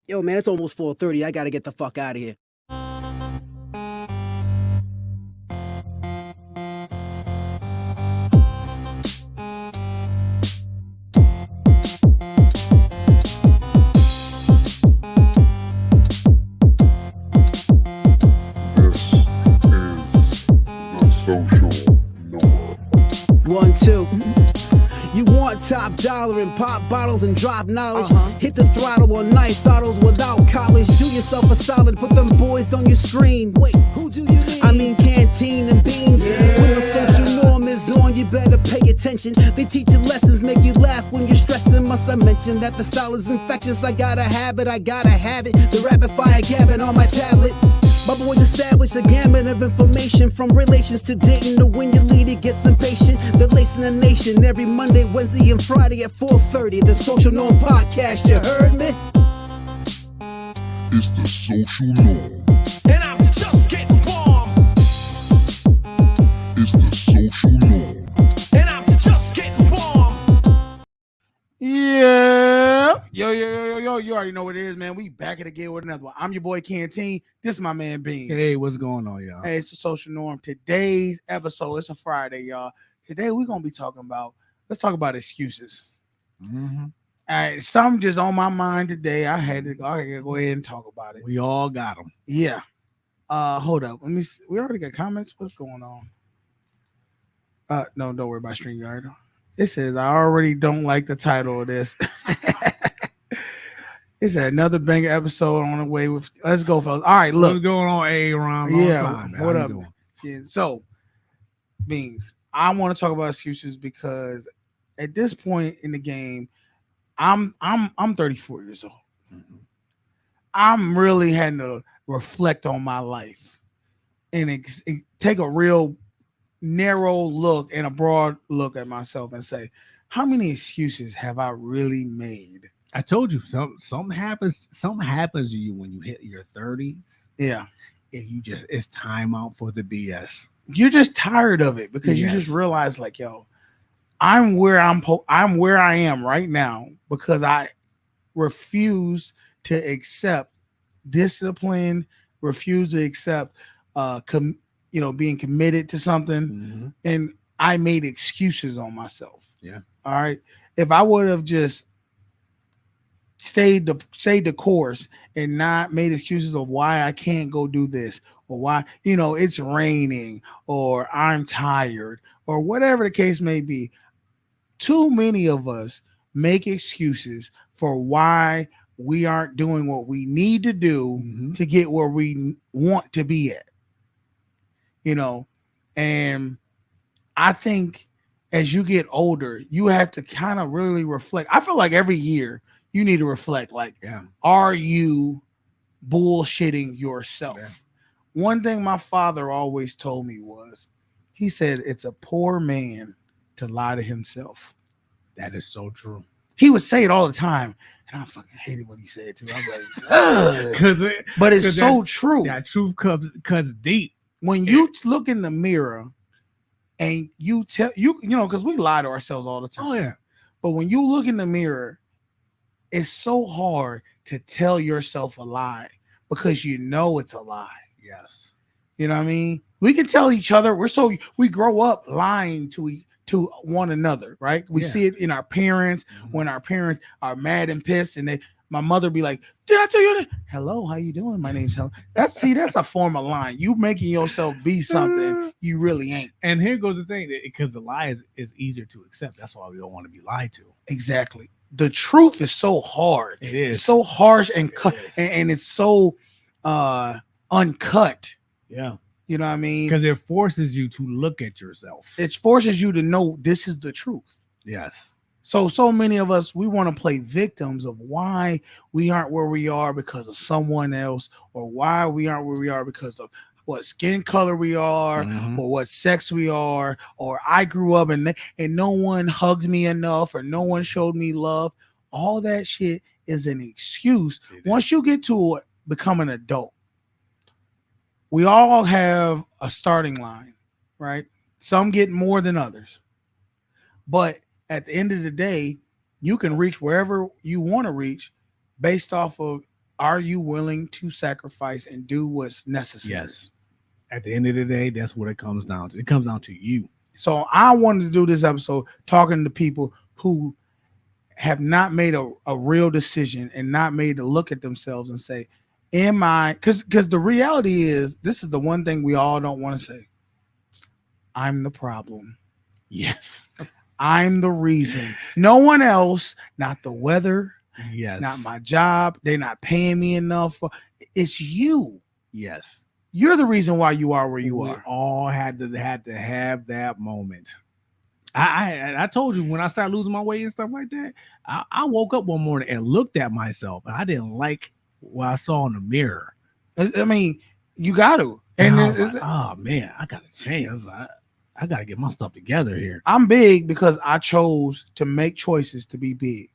Yo, man, it's almost 4:30. I gotta get the fuck out of here. This is the social norm. 1, 2. You want top dollar and pop bottles and drop knowledge. Hit the throttle on nice autos without college. Do yourself a solid, put them boys on your screen. Wait, who do you mean? I mean canteen and beans. When the social norm is on, you better pay attention. They teach you lessons, make you laugh when you're stressing. Must I mention that the style is infectious? I gotta have it, The rapid fire gabbing on my tablet. My boys established a gamut of information, from relations to dating to when your leader gets impatient. They're lacing the nation every Monday, Wednesday, and Friday at 4:30. The Social Norm Podcast, you heard me? It's the social norm. And I'm just getting warm. It's the social norm. And I'm just getting warm. Yeah. Yo. You already know what it is, man. We back it again with another one. I'm your boy Canteen. This is my man Beans. Hey, what's going on, y'all? Hey, it's the Social Norm. Today's episode, it's a Friday, y'all. Today we're going to be let's talk about excuses. Mm-hmm. All right, something just on my mind today. I had to go ahead and talk about it. We all got them. Yeah. Hold up. Let me see. We already got comments. What's going on? No, don't worry about StreamYard. It says, I already don't like the title of this. It's another banger episode on the way. Let's go, fellas. All right, look. What's going on, A-Ron? Yeah, Time, man. what How up? you doing? Yeah, so, Beans, I want to talk about excuses because at this point in the game, I'm 34 years old. Mm-hmm. I'm really having to reflect on my life and take a real narrow look and a broad look at myself and say, how many excuses have I really made? I told you something happens to you when you hit your 30s. Yeah. And it's time out for the BS. You're just tired of it because you just realize, like, yo, I'm where I am right now because I refuse to accept discipline, refuse to accept being committed to something. Mm-hmm. And I made excuses on myself. Yeah. All right. If I would have just stayed the course and not made excuses of why I can't go do this or why, it's raining or I'm tired or whatever the case may be. Too many of us make excuses for why we aren't doing what we need to do to get where we want to be at. And I think as you get older, you have to kind of really reflect. I feel like every year you need to reflect, like, are you bullshitting yourself? Yeah. One thing my father always told me was, he said, it's a poor man to lie to himself. That is so true. He would say it all the time, and I fucking hated what he said too. I'm like, but it's so true. That truth cuts deep. When you look in the mirror and you tell because we lie to ourselves all the time. Oh yeah. But when you look in the mirror, it's so hard to tell yourself a lie because it's a lie. Yes. You know what I mean? We can tell each other. We grow up lying to one another, right? We see it in our parents when our parents are mad and pissed, and my mother be like, "Did I tell you that? Hello, how you doing? My name's Helen." That's a form of lying. You making yourself be something you really ain't. And here goes the thing, because the lie is easier to accept. That's why we don't want to be lied to. Exactly. The truth is so hard. It is. It's so harsh and cut, and it's so uncut. Yeah. You know what I mean? Because it forces you to look at yourself. It forces you to know this is the truth. Yes. So many of us, we want to play victims of why we aren't where we are because of someone else, or why we aren't where we are because of what skin color we are, or what sex we are, or I grew up and no one hugged me enough, or no one showed me love. All that shit is an excuse. Once you get to become an adult, we all have a starting line, right? Some get more than others. But at the end of the day, you can reach wherever you want to reach based off of Are you willing to sacrifice and do what's necessary? Yes. At the end of the day, that's what it comes down to. It comes down to you. So I wanted to do this episode talking to people who have not made a real decision and not made to look at themselves and say, am I, because the reality is, this is the one thing we all don't want to say. I'm the problem. Yes. I'm the reason. No one else, not the weather, Yes. not my job. They're not paying me enough. It's you. Yes. You're the reason why you are where you We are. all had to have that moment. I told you when I started losing my weight and stuff like that, I woke up one morning and looked at myself and I didn't like what I saw in the mirror. I mean, you got to. And And I was like, oh man, I gotta change. I gotta get my stuff together here. I'm big because I chose to make choices to be big.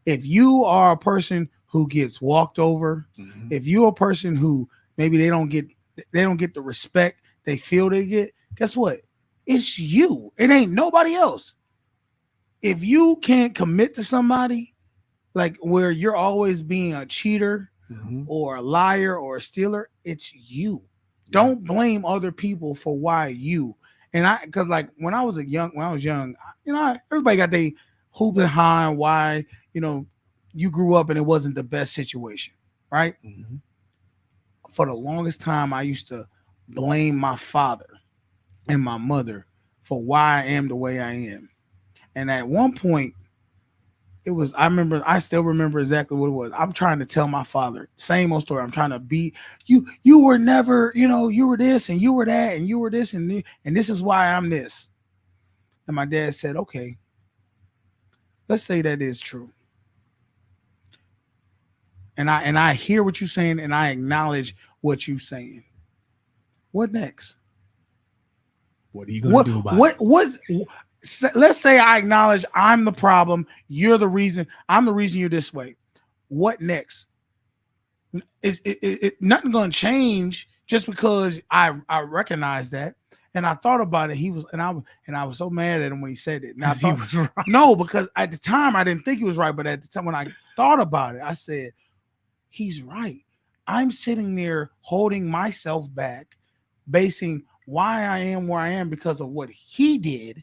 If you are a person who gets walked over, if you're a person who maybe they don't get the respect they feel they get, guess what? It's you. It ain't nobody else. If you can't commit to somebody, like where you're always being a cheater or a liar or a stealer, it's you. Don't blame other people for why you. And because like when I was young, everybody got they hoop behind why, you grew up and it wasn't the best situation, right? For the longest time, I used to blame my father and my mother for why I am the way I am. And at one point, I still remember exactly what it was. I'm trying to tell my father, same old story. I'm trying to be, you were never, you were this and you were that and you were this and this is why I'm this. And my dad said, okay, let's say that is true. And I hear what you're saying and I acknowledge what you're saying. What next? What are you going to do about it? Let's say I acknowledge I'm the problem. You're the reason. I'm the reason you're this way. What next? Nothing going to change just because I recognize that. And I thought about it. I was so mad at him when he said it. And I thought, he was right. No, because at the time I didn't think he was right. But at the time when I thought about it, I said, he's right. I'm sitting there holding myself back, basing why I am where I am because of what he did.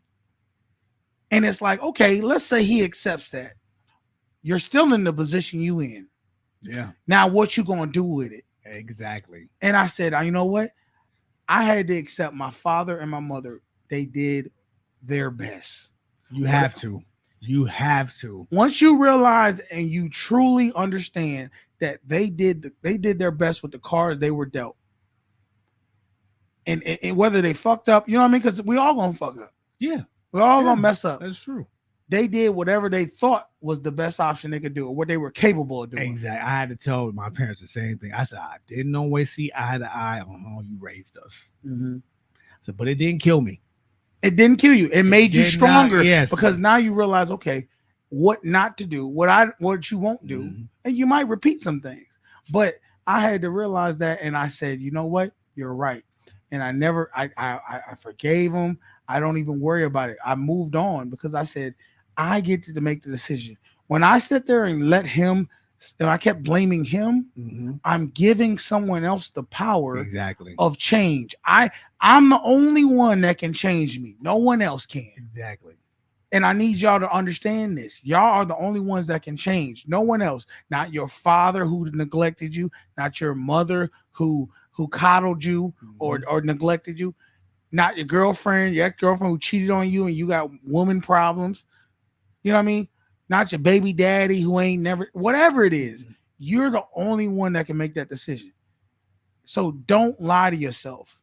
And it's like, okay, let's say he accepts that. You're still in the position you in. Yeah. Now what you gonna do with it? Exactly. And I said, you know what? I had to accept my father and my mother. They did their best. You have to. You have to. Once you realize and you truly understand that they did their best with the cards they were dealt. And whether they fucked up, you know what I mean? Because we all gonna fuck up. Yeah. We're all gonna mess up. That's true. They did whatever they thought was the best option they could do, or what they were capable of doing. Exactly. I had to tell my parents the same thing. I said, I didn't always see eye to eye on how you raised us. I said, but it didn't kill me. It didn't kill you. It made you stronger. Yes. Because now you realize, okay, what not to do, what you won't do, and you might repeat some things. But I had to realize that, and I said, you know what, you're right. And I forgave him. I don't even worry about it. I moved on because I said, I get to make the decision. When I sit there and let him, and I kept blaming him, I'm giving someone else the power of change. I'm the only one that can change me. No one else can. Exactly. And I need y'all to understand this. Y'all are the only ones that can change. No one else. Not your father who neglected you, not your mother who coddled you or neglected you, not your girlfriend, your ex-girlfriend who cheated on you and you got woman problems. You know what I mean? Not your baby daddy who ain't never, whatever it is. You're the only one that can make that decision. So don't lie to yourself.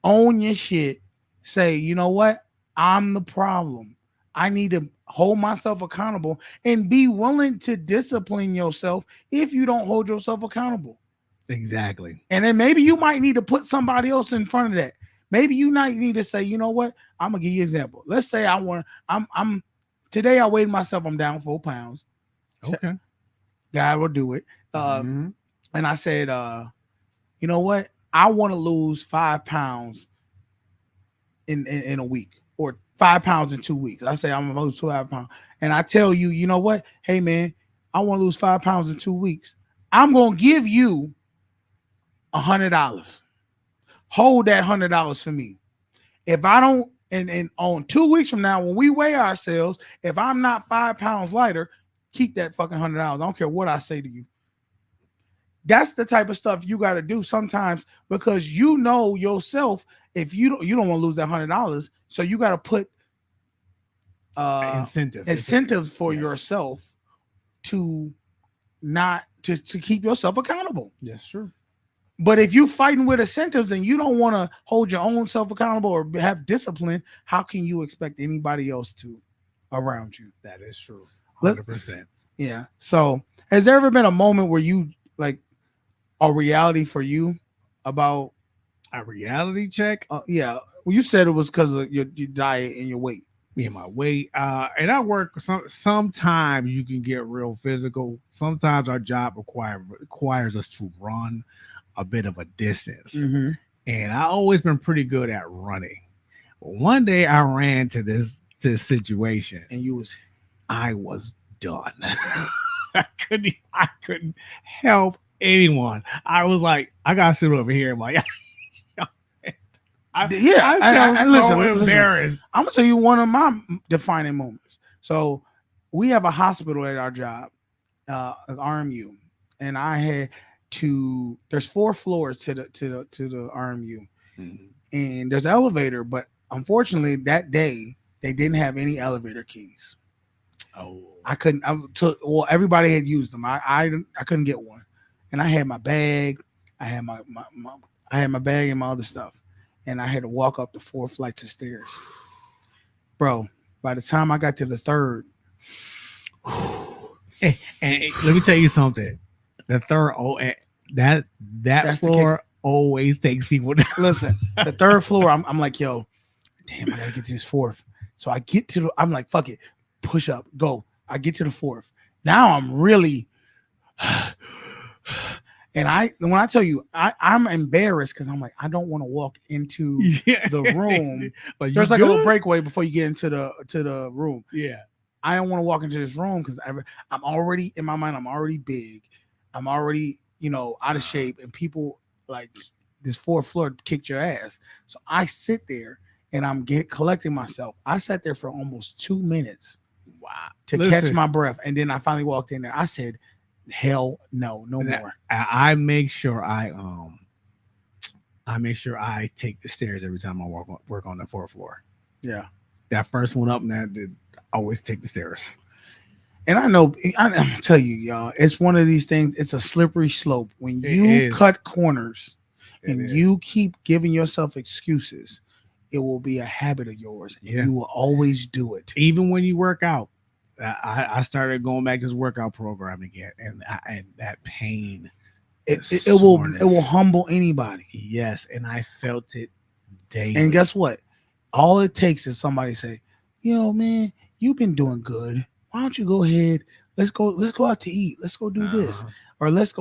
Own your shit. Say, you know what? I'm the problem. I need to hold myself accountable and be willing to discipline yourself if you don't hold yourself accountable. Exactly. And then maybe you might need to put somebody else in front of that. Maybe you might need to say, you know what? I'm gonna give you an example. Let's say I'm today I weighed myself, I'm down 4 pounds. Okay. God will do it. And I said, you know what? I want to lose 5 pounds in a week, or 5 pounds in 2 weeks. I say I'm gonna lose 5 pounds. And I tell you, you know what? Hey man, I want to lose 5 pounds in 2 weeks. I'm gonna give you $100. Hold that $100 for me. If I don't, and on 2 weeks from now, when we weigh ourselves, if I'm not 5 pounds lighter, keep that fucking $100. I don't care what I say to you. That's the type of stuff you got to do sometimes, because you know yourself, if you don't want to lose that $100, so you got to put incentives for yourself to not to keep yourself accountable. Yes, true. But if you fighting with incentives and you don't want to hold your own self accountable or have discipline, how can you expect anybody else to around you? That is true. 100%. Yeah. So has there ever been a moment where you like a reality for you about a reality check? Yeah. Well, you said it was because of your diet and your weight. Me and my weight. And I work sometimes you can get real physical. Sometimes our job requires us to run a bit of a distance. Mm-hmm. And I always been pretty good at running. But one day I ran to this situation and I was done. I couldn't help anyone. I was like, I gotta sit over here. Like, I felt so embarrassed. I'm gonna tell you one of my defining moments. So we have a hospital at our job, at RMU, and I had to. There's 4 floors to the RMU, mm-hmm. and there's an elevator, but unfortunately that day they didn't have any elevator keys. Oh, I couldn't. Well, everybody had used them. I couldn't get one, and I had my bag. I had my bag and my other stuff. And I had to walk up the 4 flights of stairs. Bro, by the time I got to the 3rd. And let me tell you something. The 3rd, that floor always takes people down. Listen, the 3rd floor, I'm like, yo, damn, I gotta get to this 4th. So I get to I'm like, fuck it, push up, go. I get to the 4th. Now I'm really and when I tell you, I'm embarrassed because I'm like, I don't want to walk into the room. But there's like a little breakaway before you get into the room. Yeah. I don't want to walk into this room because I'm already in my mind, I'm already big. I'm already, out of shape, and people like this 4th floor kicked your ass. So I sit there and I'm collecting myself. I sat there for almost 2 minutes. Wow. To catch my breath. And then I finally walked in there. I said, hell no more. I make sure I take the stairs every time I work on the 4th floor. Yeah. That first one up, I always take the stairs. And I know, I'm tell you, y'all, it's one of these things. It's a slippery slope. When you cut corners and you keep giving yourself excuses, it will be a habit of yours. And you will always do it. Even when you work out. I started going back to this workout program again, and that pain, it will humble anybody. Yes, and I felt it daily. And guess what? All it takes is somebody say, man, you've been doing good. Why don't you go ahead? Let's go out to eat. Let's go do this, or let's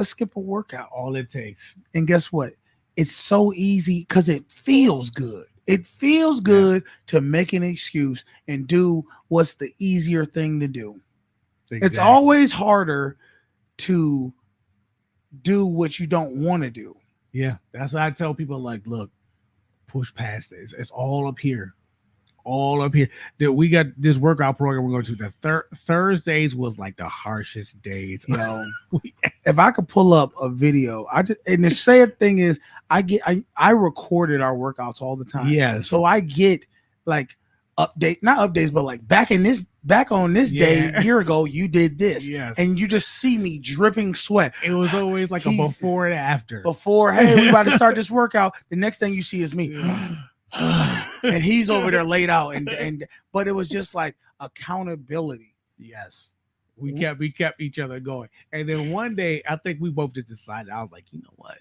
skip a workout. All it takes. And guess what? It's so easy because it feels good. It feels good to make an excuse and do what's the easier thing to do. Exactly. It's always harder to do what you don't want to do. Yeah, that's why I tell people, like, look, push past it. It's all up here. All up here. We got this workout program we're going to. The Thursdays was like the harshest days. If I could pull up a video, and the sad thing is, I recorded our workouts all the time. Yeah. So I get like not updates, but like back on this day a year ago, you did this. Yes. And you just see me dripping sweat. It was always like a before and after. Hey, we about to start this workout. The next thing you see is me. And he's over there laid out, but it was just like accountability. Yes, we kept each other going. And then one day, I think we both just decided. I was like, you know what?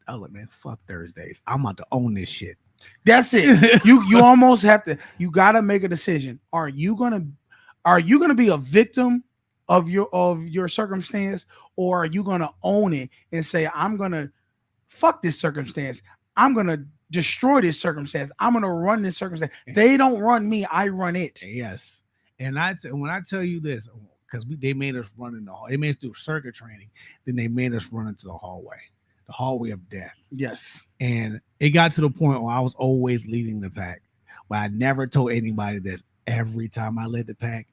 I was like, man, fuck Thursdays. I'm about to own this shit. That's it. You almost have to. You got to make a decision. Are you gonna be a victim of your circumstance, or are you gonna own it and say, I'm gonna fuck this circumstance. I'm gonna destroy this circumstance. I'm gonna run this circumstance. They don't run me, I run it. Yes. And when I tell you this, because they made us run in the hall. They made us do circuit training. Then they made us run into the hallway of death. Yes. And it got to the point where I was always leading the pack, but I never told anybody this. Every time I led the pack,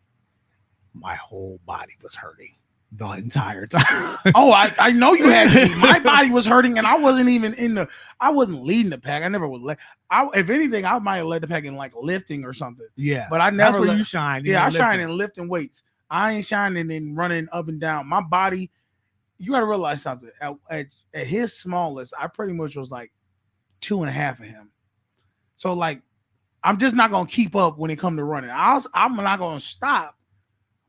my whole body was hurting the entire time. Oh, I know you had to be. My body was hurting, and I wasn't even I wasn't leading the pack. I never would let. If anything, I might have led the pack in like lifting or something. Yeah, but I never. That's where you shine. Yeah, I shine in lifting weights. I ain't shining in running up and down. My body. You got to realize something. At his smallest, I pretty much was like 2.5 of him. So like, I'm just not gonna keep up when it comes to running. I'm not gonna stop,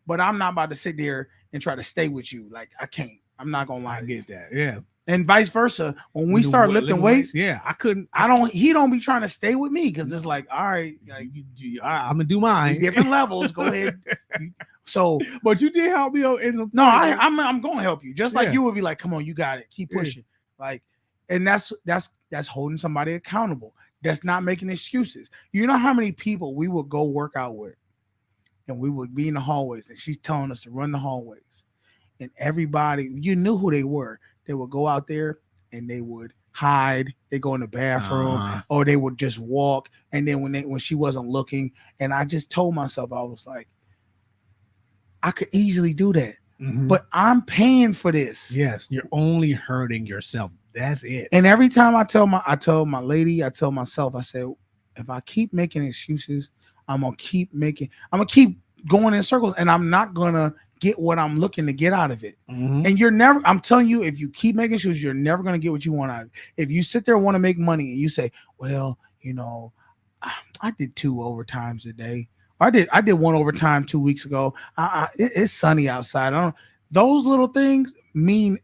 but I'm not about to sit there and try to stay with you. Like I can't. I'm not gonna lie. I get that. Yeah. And vice versa. When we start lifting weights, yeah, I couldn't. He don't be trying to stay with me because it's like, all right, like, I'm gonna do mine. Different levels. Go ahead. So, but you did help me in the. No, I'm going to help you. Just like you would be like, come on, you got it. Keep pushing. Like, and that's holding somebody accountable. That's not making excuses. You know how many people we would go work out with, and we would be in the hallways, and she's telling us to run the hallways, and everybody, you knew who they were. They would go out there and they would hide. They go in the bathroom, or they would just walk. And then when she wasn't looking, and I just told myself, I was like, I could easily do that, but I'm paying for this. Yes, you're only hurting yourself. That's it. And every time I tell my lady, I tell myself, I said, if I keep making excuses, I'm gonna keep going in circles, and I'm not gonna get what I'm looking to get out of it. And I'm telling you, if you keep making excuses, you're never gonna get what you want out of it. If you sit there and want to make money and you say, well, I did 2 overtimes a day. I did 1 overtime 2 weeks ago. It's sunny outside. Those little things mean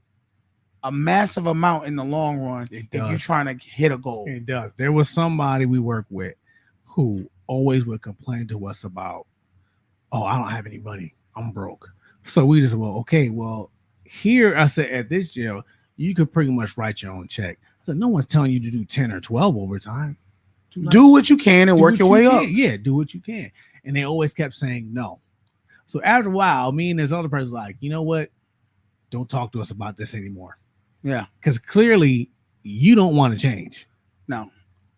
a massive amount in the long run if you're trying to hit a goal. It does. There was somebody we work with who always would complain to us about, oh, I don't have any money. I'm broke. So we just, here I said at this jail, you could pretty much write your own check. I said, no one's telling you to do 10 or 12 overtime. Do what you can and work your way up. Yeah, do what you can. And they always kept saying no. So after a while, me and this other person like, you know what? Don't talk to us about this anymore. Yeah. Because clearly you don't want to change. No.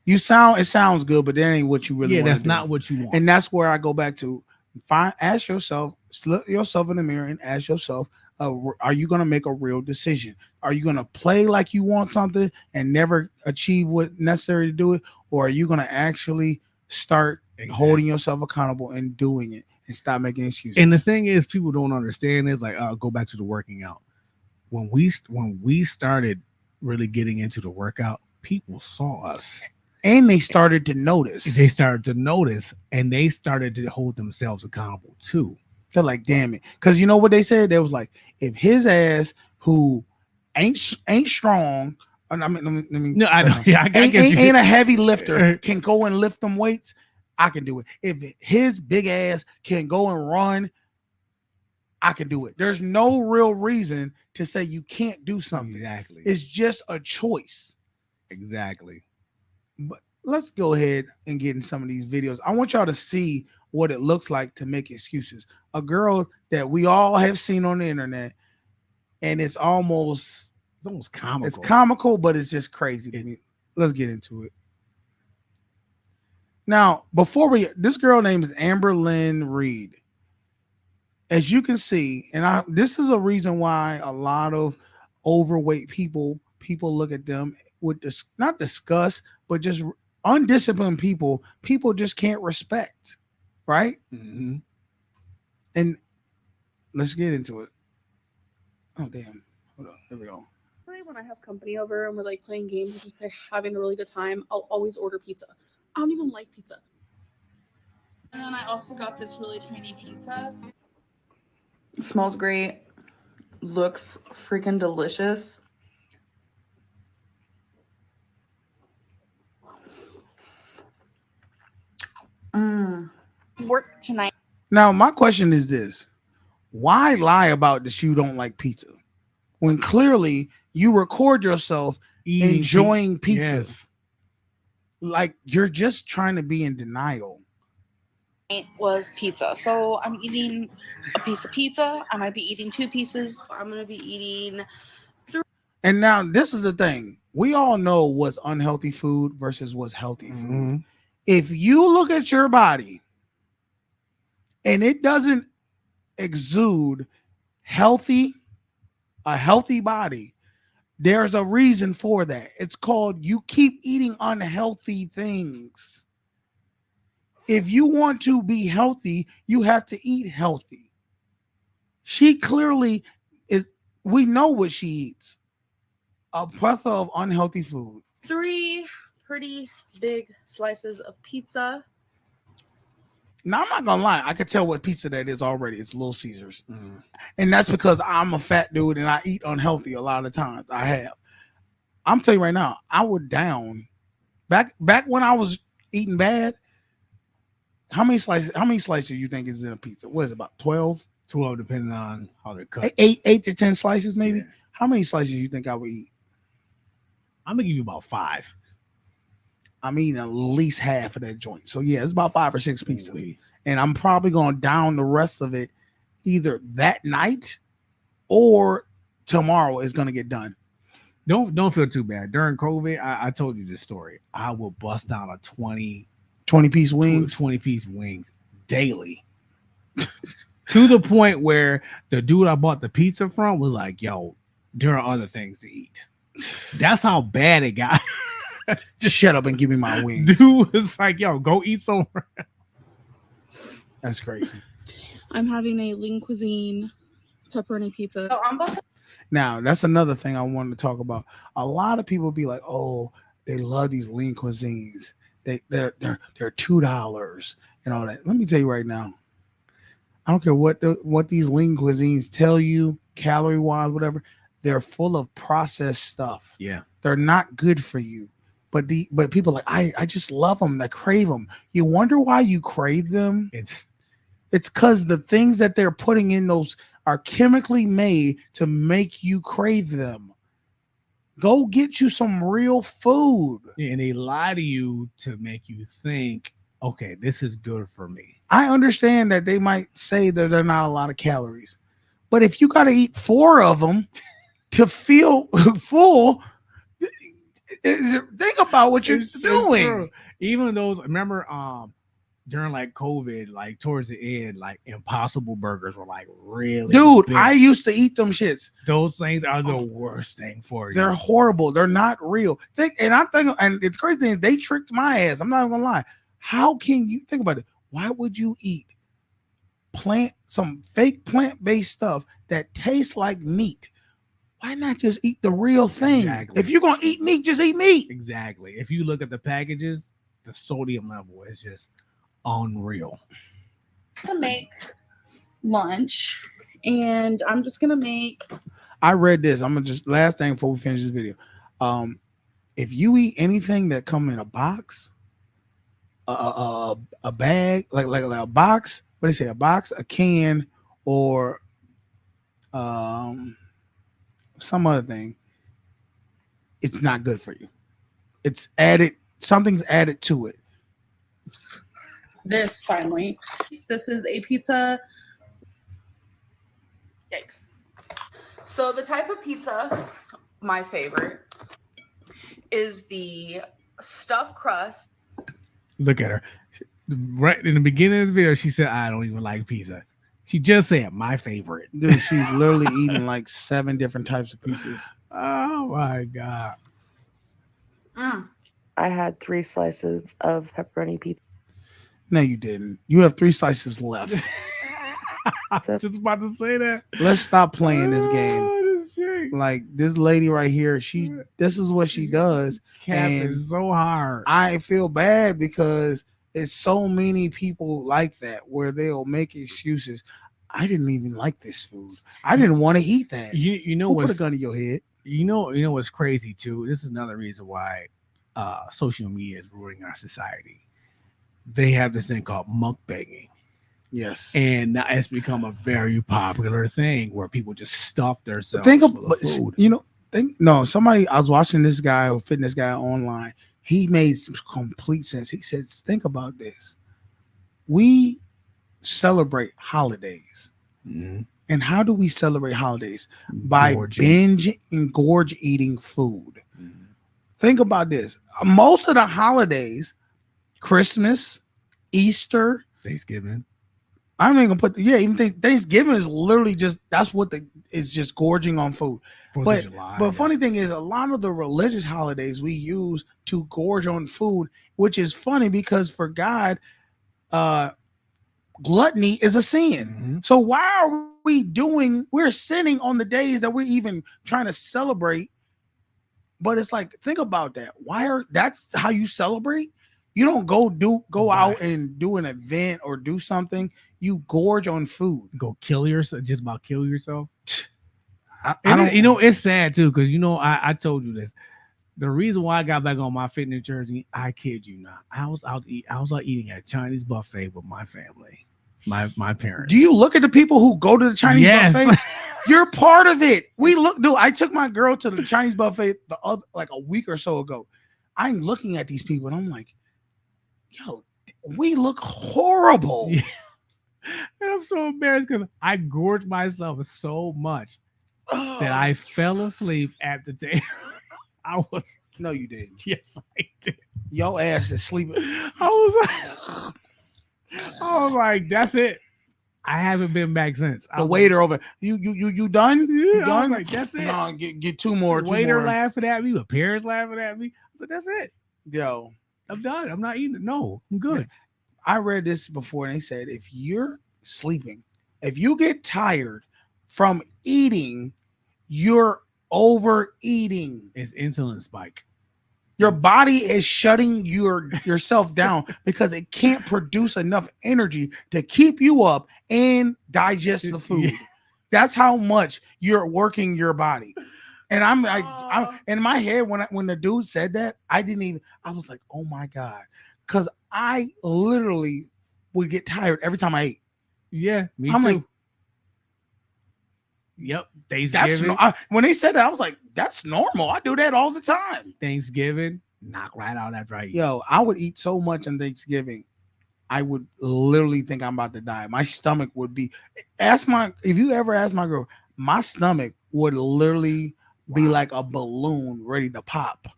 It sounds good, but that ain't what you really want. Yeah, that's not what you want. And that's where I go back to ask yourself, look yourself in the mirror and ask yourself, are you going to make a real decision? Are you going to play like you want something and never achieve what's necessary to do it? Or are you going to actually start holding yourself accountable and doing it and stop making excuses? And the thing is, people don't understand is like, I'll go back to the working out. When we started really getting into the workout, people saw us. And they started to notice. And they started to hold themselves accountable too. They're like, damn it. Because you know what they said? They was like, if his ass, who ain't strong, I mean, let me no, I know. Yeah, ain't a heavy lifter, can go and lift them weights, I can do it. If his big ass can go and run, I can do it. There's no real reason to say you can't do something. Exactly. It's just a choice. Exactly. But let's go ahead and get in some of these videos. I want y'all to see what it looks like to make excuses. A girl that we all have seen on the internet, and it's almost comical. It's comical, but it's just crazy to me. Let's get into it. Now, this girl name is Amber Lynn Reed. As you can see, and this is a reason why a lot of overweight people look at them with this, not disgust, but just undisciplined people just can't respect, right? Mm-hmm. And let's get into it. Oh, damn. Hold on. There we go. When I have company over and we're like playing games and just like having a really good time, I'll always order pizza. I don't even like pizza. And then I also got this really tiny pizza. It smells great. Looks freaking delicious. Work tonight. Now, my question is this. Why lie about that you don't like pizza when clearly you record yourself enjoying pizza? Yes. Like you're just trying to be in denial. was pizza. So I'm eating a piece of pizza. I might be eating 2 pieces. I'm gonna be eating. And now this is the thing. We all know what's unhealthy food versus what's healthy food. Mm-hmm. If you look at your body and it doesn't exude a healthy body, there's a reason for that. It's called you keep eating unhealthy things. If you want to be healthy, you have to eat healthy. She clearly is, we know what she eats. A plethora of unhealthy food. 3 pretty big slices of pizza. Now, I'm not gonna lie, I could tell what pizza that is already. It's Little Caesars. And that's because I'm a fat dude and I eat unhealthy a lot of times. I have. I'm telling you right now, I would down back when I was eating bad. How many slices do you think is in a pizza? What is it, about 12? 12, depending on how they're cut. 8 to 10 slices, maybe. Yeah. How many slices do you think I would eat? I'm gonna give you about 5. I'm eating at least half of that joint. So yeah, it's about 5 or 6 pieces. Ooh-wee. And I'm probably going to down the rest of it either that night or tomorrow is going to get done. Don't feel too bad. During COVID, I told you this story. I will bust down a 20-piece wings. 20-piece wings daily. To the point where the dude I bought the pizza from was like, yo, there are other things to eat. That's how bad it got. Just shut up and give me my wings. Dude was like, yo, go eat somewhere. That's crazy. I'm having a lean cuisine pepperoni pizza. So I'm about to. Now, that's another thing I wanted to talk about. A lot of people be like, oh, they love these lean cuisines. They're $2 and all that. Let me tell you right now, I don't care what these lean cuisines tell you, calorie wise, whatever. They're full of processed stuff. Yeah, they're not good for you. But people are like, I just love them. I crave them. You wonder why you crave them? It's because the things that they're putting in those are chemically made to make you crave them. Go get you some real food. And they lie to you to make you think, okay, this is good for me. I understand that they might say that they're not a lot of calories, but if you got to eat 4 of them to feel full, think about what you're doing. Even those, remember, during like COVID, like towards the end, like Impossible Burgers were like really dude big. I used to eat them shits. Those things are the worst thing for you. They're horrible. They're not real. And I'm thinking, and the crazy thing is they tricked my ass. I'm not even gonna lie. How can you think about it? Why would you eat some fake plant-based stuff that tastes like meat? Why not just eat the real thing? Exactly. If you're gonna eat meat, just eat meat. Exactly. If you look at the packages, the sodium level is just unreal. To make lunch, and I'm just gonna make. I read this. I'm gonna just last thing before we finish this video. If you eat anything that come in a box, a bag, like a box, what do they say? A box, a can, or some other thing, it's not good for you. It's added. Something's added to it. This finally. This is a pizza. Yikes. So the type of pizza, my favorite, is the stuffed crust. Look at her. Right in the beginning of this video, she said, I don't even like pizza. She just said my favorite. Dude, she's literally eating like 7 different types of pizzas. Oh my God. I had 3 slices of pepperoni pizza. No, you didn't. You have 3 slices left. I was just about to say that. Let's stop playing this game. Oh, this chick. Like this lady right here, this is what she does. Cap And is so hard. I feel bad because it's so many people like that where they'll make excuses. I didn't even like this food. I didn't want to eat that. You know Who what's put a gun to your head? You know what's crazy too. This is another reason why social media is ruining our society. They have this thing called mukbanging. Yes, and now it's become a very popular thing where people just stuff themselves full of food. Somebody. I was watching this guy, a fitness guy online. He made some complete sense. He said, "Think about this. We celebrate holidays. Mhm. And how do we celebrate holidays? By Gorging. binge and gorge eating food. Mhm. Think about this. Most of the holidays, Christmas, Easter, Thanksgiving. I'm not gonna put even Thanksgiving is literally just that's what it's just gorging on food. 4th But of July. but funny thing is a lot of the religious holidays we use to gorge on food, which is funny because for God, gluttony is a sin. Mhm. So why are we're sinning on the days that we're even trying to celebrate? But it's like, think about that. That's how you celebrate? You don't go out and do an event or do something. You gorge on food. Go kill yourself, just about kill yourself. I And don't, you know, it's sad too, because you know, I told you this. The reason why I got back on my fitness journey, I kid you not, I was out eating at a Chinese buffet with my family, my parents. do you look at the people who go to the Chinese buffet? You're part of it. I took my girl to the Chinese buffet like a week or so ago. I'm looking at these people and I'm like, yo, we look horrible. Yeah. And I'm so embarrassed because I gorged myself so much that I fell asleep at the table. No, you didn't. Yes, I did. Your ass is sleeping. I was like, that's it. I haven't been back since. The waiter over. You done? Yeah, You I was done? like, that's it. No, get two more. The waiter more. laughing at me. My parents laughing at me. But that's it. Yo, I'm done. I'm not eating it. No, I'm good. I read this before and they said if you're sleeping, if you get tired from eating, you're overeating. It's insulin spike. Your body is shutting yourself down because it can't produce enough energy to keep you up and digest the food. Yeah. That's how much you're working your body. And I'm in my head when the dude said that, I was like, oh my God. Because I literally would get tired every time I ate. Yeah, me I'm too. like, yep. Thanksgiving. When they said that, I was like, that's normal. I do that all the time. Thanksgiving, knock right out after I eat. Yo, I would eat so much on Thanksgiving. I would literally think I'm about to die. My stomach would be if you ever ask my girl, my stomach would literally be like a balloon ready to pop.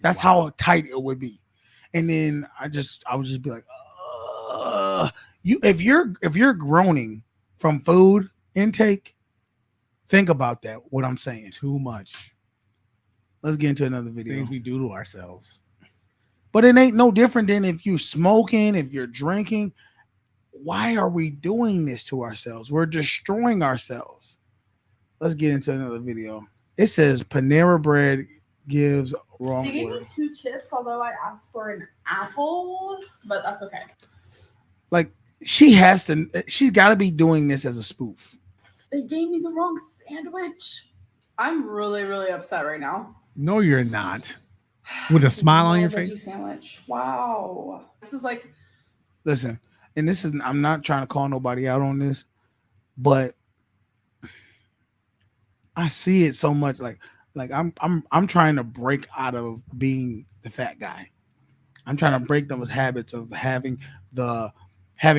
That's how tight it would be. And then I would just be like, if you're groaning from food intake, think about that. What I'm saying. Too much. Let's get into another video. Things we do to ourselves. But it ain't no different than if you're smoking, if you're drinking. Why are we doing this to ourselves? We're destroying ourselves. Let's get into another video. It says Panera Bread gives wrong They gave word. me 2 chips, although I asked for an apple, but that's okay. Like she's got to be doing this as a spoof. They gave me the wrong sandwich. I'm really, really upset right now. No, you're not. With a smile on your Veggie face. sandwich. Wow. This is like, Listen, and I'm not trying to call nobody out on this, but I see it so much like I'm trying to break out of being the fat guy. I'm trying to break those habits of having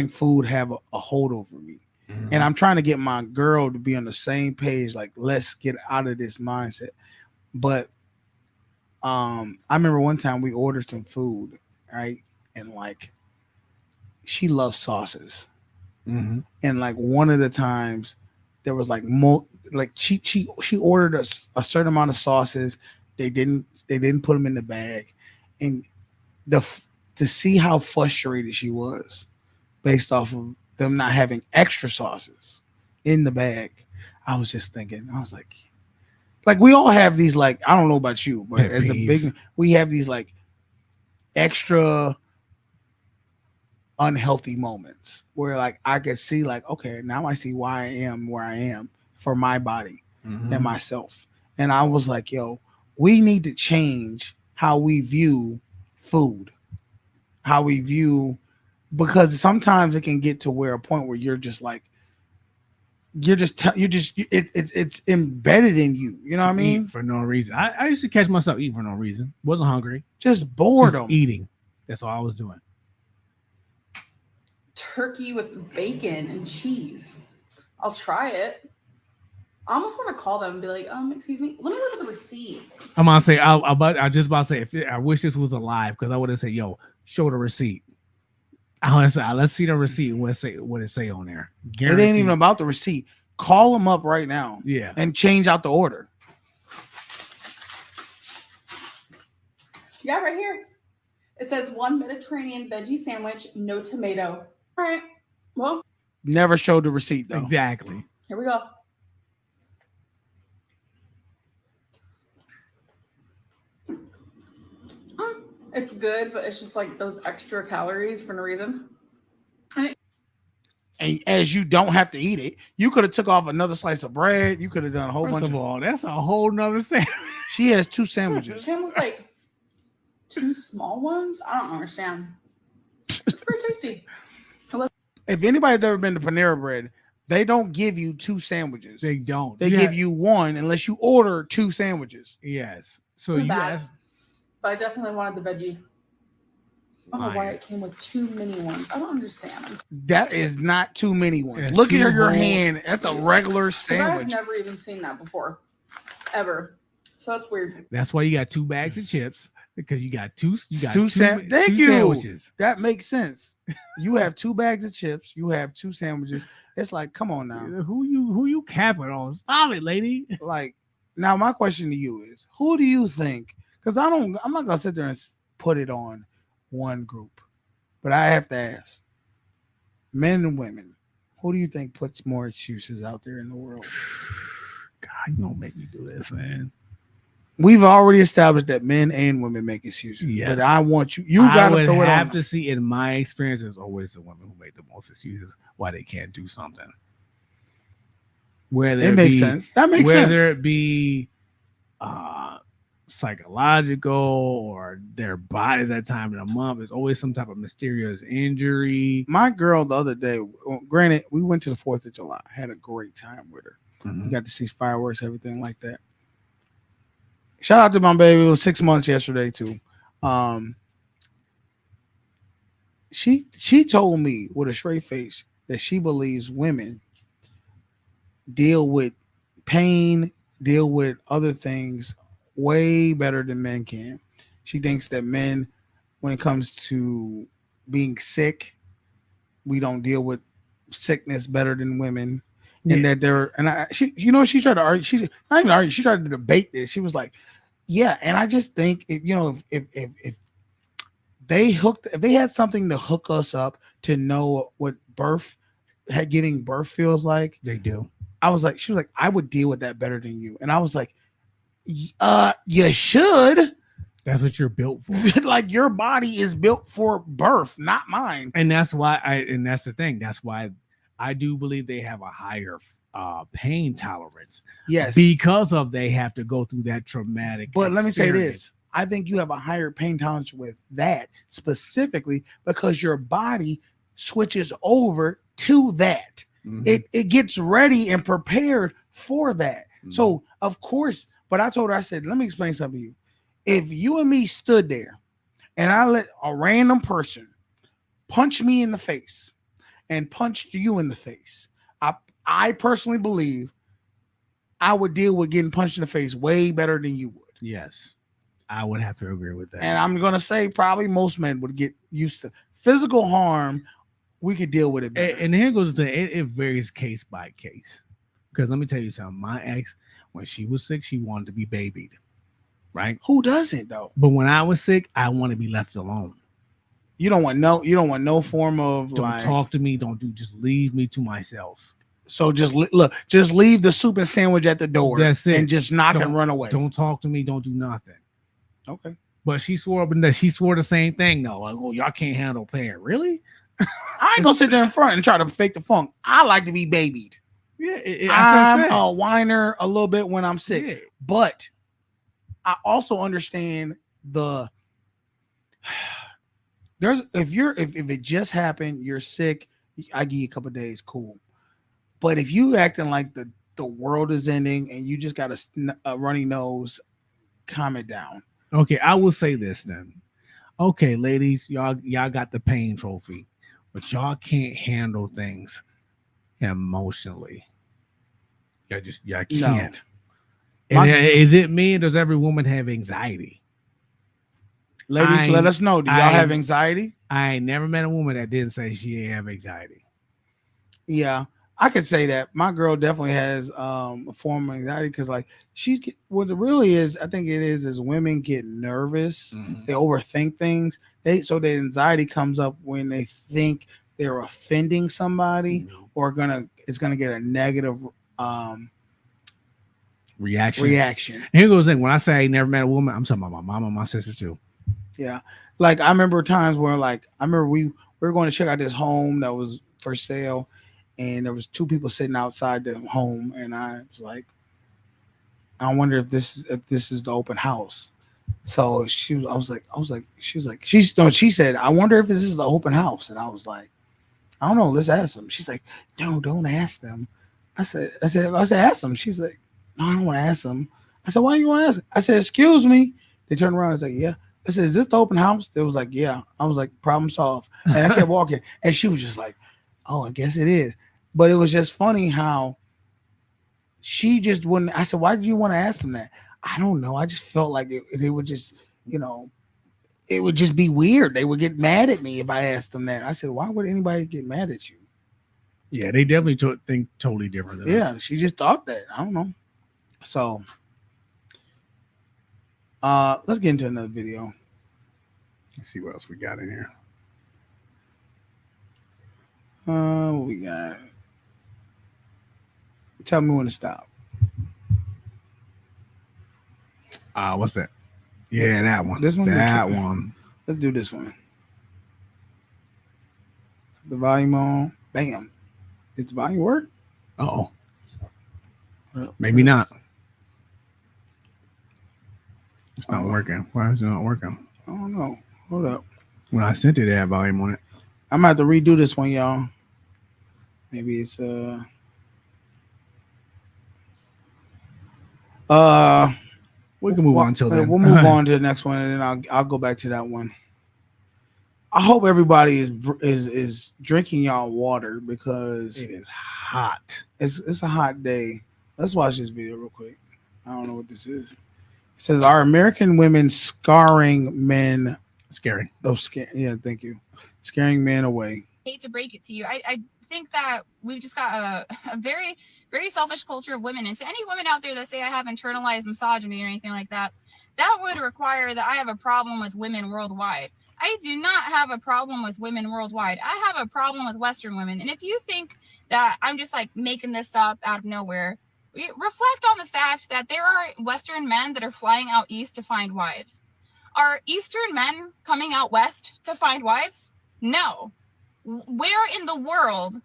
food have a hold over me. Mhm. And I'm trying to get my girl to be on the same page. Like, let's get out of this mindset. But I remember one time we ordered some food, right? And like, she loves sauces. Mhm. And like one of the times there was like she ordered a certain amount of sauces. They didn't put them in the bag. And to see how frustrated she was based off of them not having extra sauces in the bag, I was just thinking, I was like we all have these, like, I don't know about you, but Pet as a big, we have these like extra unhealthy moments where like I could see like, okay, now I see why I am where I am for my body and myself. And I was like, yo, we need to change how we view food, because sometimes it can get to where a point where you're just like, it's embedded in you. You know what I mean? Eat for no reason. I used to catch myself eating for no reason. Wasn't hungry. Just boredom. Just eating. That's all I was doing. turkey with bacon and cheese. I'll try it. I almost want to call them and be like, excuse me, let me look at the receipt. I'm gonna say, I just about to say, I wish this was alive because I would have said, yo, show the receipt. I want to say, let's see the receipt. What it say on there? Guaranteed. It ain't even about the receipt. Call them up right now. Yeah. And change out the order. Yeah, right here. It says 1 Mediterranean veggie sandwich, no tomato. All right. Well, never showed the receipt though. Exactly. Here we go. It's good, but it's just like those extra calories for no reason. And as you don't have to eat it, you could have took off another slice of bread. You could have done a whole bunch of all. That's a whole nother sandwich. She has 2 sandwiches. Came with like 2 small ones. I don't understand. It's pretty tasty. If anybody's ever been to Panera Bread, they don't give you 2 sandwiches. They don't. They give you 1 unless you order 2 sandwiches. Yes. So Too you bad. guys. But I definitely wanted the veggie. I don't know why it came with 2 mini ones. I don't understand. That is not too many ones. It's Look at your whole- hand. That's a regular I've sandwich. never even seen that before. Ever. So that's weird. That's why you got 2 bags of chips because you got two. You got Thank two you. sandwiches. That makes sense. You have 2 bags of chips. You have 2 sandwiches. It's like, come on now. Who you capping on? Stop it, lady. Like, now my question to you is, who do you think? Because I'm not gonna sit there and put it on one group, but I have to ask, men and women, who do you think puts more excuses out there in the world? God, you don't make me do this, man. We've already established that men and women make excuses. Yes. But I want you gotta throw it on. I have to see, in my experience, it's always the women who make the most excuses why they can't do something. Whether it makes sense. That makes sense. Whether it be psychological or their body that time of the month, is always some type of mysterious injury. My girl the other day, granted, we went to the 4th of July, had a great time with her. Mm-hmm. We got to see fireworks, everything like that. Shout out to my baby. It was 6 months yesterday too. She told me with a straight face that she believes women deal with pain, deal with other things way better than men can. She thinks that men, when it comes to being sick, we don't deal with sickness better than women. Yeah. And that she tried to argue. She not even argue. She tried to debate this. She was like, "Yeah," and I just think if they had something to hook us up to know what giving birth feels like, they do. She was like, I would deal with that better than you, and I was like, you should. That's what you're built for. Like, your body is built for birth, not mine. And that's why and that's the thing. That's why I do believe they have a higher pain tolerance. Yes. Because they have to go through that traumatic But let me say experience. this. I think you have a higher pain tolerance with that specifically because your body switches over to that. Mm-hmm. It gets ready and prepared for that. Mm-hmm. So, of course, but I told her, I said, let me explain something to you. If you and me stood there and I let a random person punch me in the face and punched you in the face, I personally believe I would deal with getting punched in the face way better than you would. Yes, I would have to agree with that. And I'm going to say probably most men would get used to physical harm. We could deal with it better. And here goes the thing. It varies case by case. Because let me tell you something. My ex, when she was sick, she wanted to be babied. Right? Who doesn't though? But when I was sick, I want to be left alone. You don't want no form of don't talk to me. Just leave me to myself. So just leave the soup and sandwich at the door. That's it. And just knock and run away. Don't talk to me. Don't do nothing. Okay. But she swore the same thing though. Like, oh, y'all can't handle pain. Really? I ain't gonna sit there in front and try to fake the funk. I like to be babied. Yeah, I'm a whiner a little bit when I'm sick, yeah. But I also understand if it just happened, you're sick, I give you a couple of days, cool. But if you acting like the world is ending and you just got a runny nose, calm it down. Okay, I will say this then. Okay, ladies, y'all got the pain trophy. but y'all can't handle things emotionally. Y'all can't. My- And is it me? Or does every woman have anxiety? Ladies, let us know. Do y'all have anxiety? I ain't never met a woman that didn't say she didn't have anxiety. Yeah, I could say that. My girl definitely has a form of anxiety because, like, what it really is, I think it is women get nervous, they overthink things. So the anxiety comes up when they think they're offending somebody or it's gonna get a negative reaction. And here goes the thing. When I say I ain't never met a woman, I'm talking about my mom and my sister too. Yeah, like I remember times where, like, I remember we were going to check out this home that was for sale, and there was two people sitting outside the home, and I was like, I wonder if this is the open house. So she said, I wonder if this is the open house, and I was like, I don't know, let's ask them. She's like, no, don't ask them. I said, ask them. She's like, no, I don't want to ask them. I said, why do you want to ask? I said, excuse me. They turned around. I was like, yeah. I said, is this the open house? They was like, yeah. I was like, problem solved. And I kept walking. And she was just like, oh, I guess it is. But it was just funny how she just wouldn't. I said, why did you want to ask them that? I don't know. I just felt like they would just, it would just be weird. They would get mad at me if I asked them that. I said, why would anybody get mad at you? Yeah, they definitely think totally different than us. She just thought that. I don't know. So let's get into another video. Let's see what else we got in here. What we got? Tell me when to stop. What's that? Yeah, that one. This one? That one. Let's do this one. The volume on. Bam. Did the volume work? Uh-oh. Maybe not. It's not working. Why is it not working? I don't know. Hold up. When I sent it, it had volume on it. I'm about to redo this one, y'all. Maybe it's we can move on till then. We'll move on to the next one, and then I'll go back to that one. I hope everybody is drinking y'all water because it is hot. It's a hot day. Let's watch this video real quick. I don't know what this is. It says, "Are American women scaring men?" Scary. Oh, yeah, thank you. Scaring men away. Hate to break it to you. I think that we've just got a very, very selfish culture of women. And to any women out there that say I have internalized misogyny or anything like that, that would require that I have a problem with women worldwide. I do not have a problem with women worldwide. I have a problem with Western women. And if you think that I'm just like making this up out of nowhere, reflect on the fact that there are Western men that are flying out east to find wives. Are Eastern men coming out west to find wives? No. Where in the world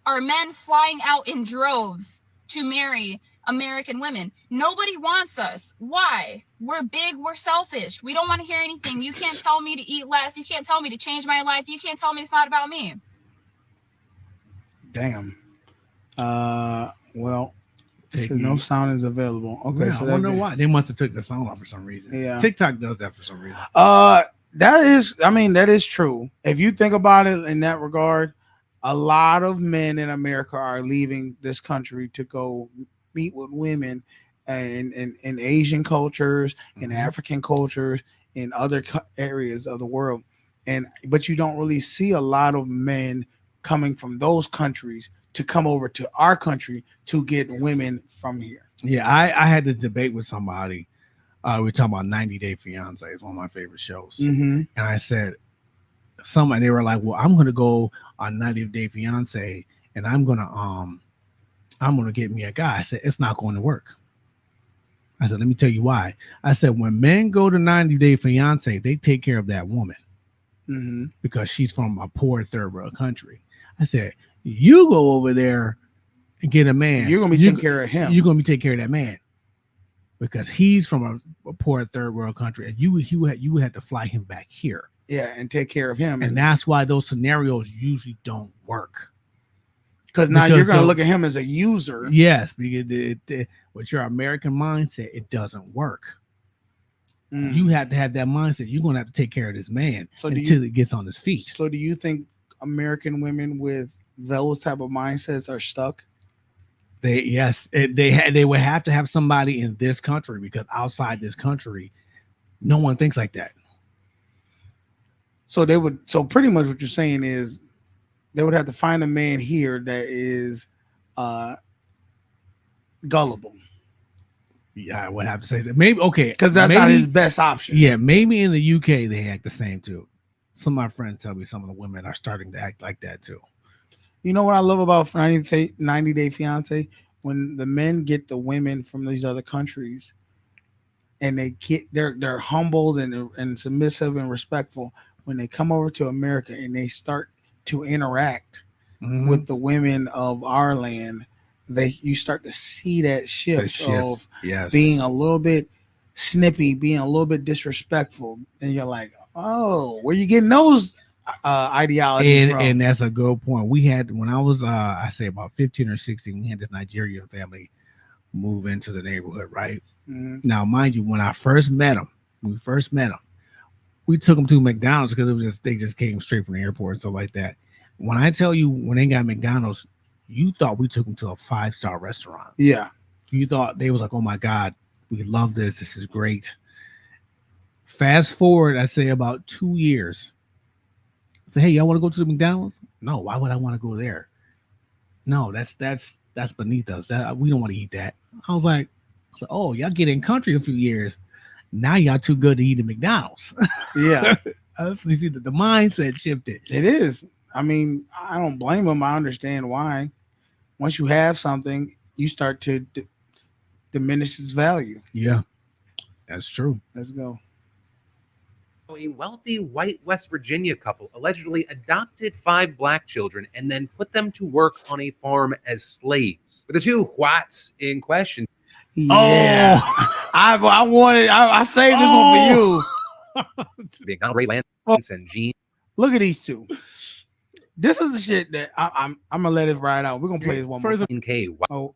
are men flying out in droves to marry American women? Nobody wants us. Why? We're big, we're selfish. We don't want to hear anything. You can't tell me to eat less. You can't tell me to change my life. You can't tell me it's not about me. Damn. Well, no sound is available. Okay, yeah, so I wonder why. They must have took the sound off for some reason. Yeah. TikTok does that for some reason. That is true. If you think about it in that regard, a lot of men in America are leaving this country to go meet with women in Asian cultures, in African cultures, in other areas of the world. But you don't really see a lot of men coming from those countries to come over to our country to get women from here. Yeah, I had this debate with somebody. We were talking about 90 Day Fiance. It's one of my favorite shows. And I said, they were like, well, I'm going to go on 90 Day Fiance and I'm going to get me a guy. I said, it's not going to work. I said, let me tell you why. I said, when men go to 90 Day Fiance, they take care of that woman because she's from a poor third world country. I said, you go over there and get a man. You're going to be taking care of him. You're going to be taking care of that man because he's from a poor third world country, and you had to fly him back here. Yeah, and take care of him. And that's why those scenarios usually don't work. Because now you're going to look at him as a user. Yes, because with your American mindset, it doesn't work. You have to have that mindset. You're going to have to take care of this man until he gets on his feet. So do you think American women with those type of mindsets are stuck? They would have to have somebody in this country, because outside this country, no one thinks like that. So they would. So pretty much what you're saying is they would have to find a man here that is gullible. Yeah, I would have to say that. Maybe okay, because that's not his best option. Yeah, maybe in the UK they act the same too. Some of my friends tell me some of the women are starting to act like that too. You know what I love about 90 Day Fiance? When the men get the women from these other countries and they're humbled and submissive and respectful. When they come over to America and they start to interact with the women of our land, you start to see that shift of being a little bit snippy, being a little bit disrespectful, and you're like, oh, where you getting those ideologies from? And that's a good point. We had, when I was I say about 15 or 16, we had this Nigerian family move into the neighborhood, right? Now, mind you, when we first met them, we took them to McDonald's because they just came straight from the airport and stuff like that. When I tell you, when they got McDonald's, you thought we took them to a 5-star restaurant. Yeah. You thought they was like, oh my God, we love this. This is great. Fast forward, I say about 2 years. I say, hey, y'all want to go to the McDonald's? No, why would I want to go there? No, that's beneath us. We don't want to eat that. I was like, oh, y'all get in country a few years. Now y'all too good to eat at McDonald's. Yeah. You see that the mindset shifted. It is. I mean, I don't blame them. I understand why. Once you have something, you start to diminish its value. Yeah, that's true. Let's go. A wealthy white West Virginia couple allegedly adopted 5 black children and then put them to work on a farm as slaves. With the 2 whites in question. Yeah. I saved this one for you. Being Donald Ray Lance and Gene. Look at these 2. This is the shit that I'm gonna let it ride out. We're gonna play this one more time. Oh,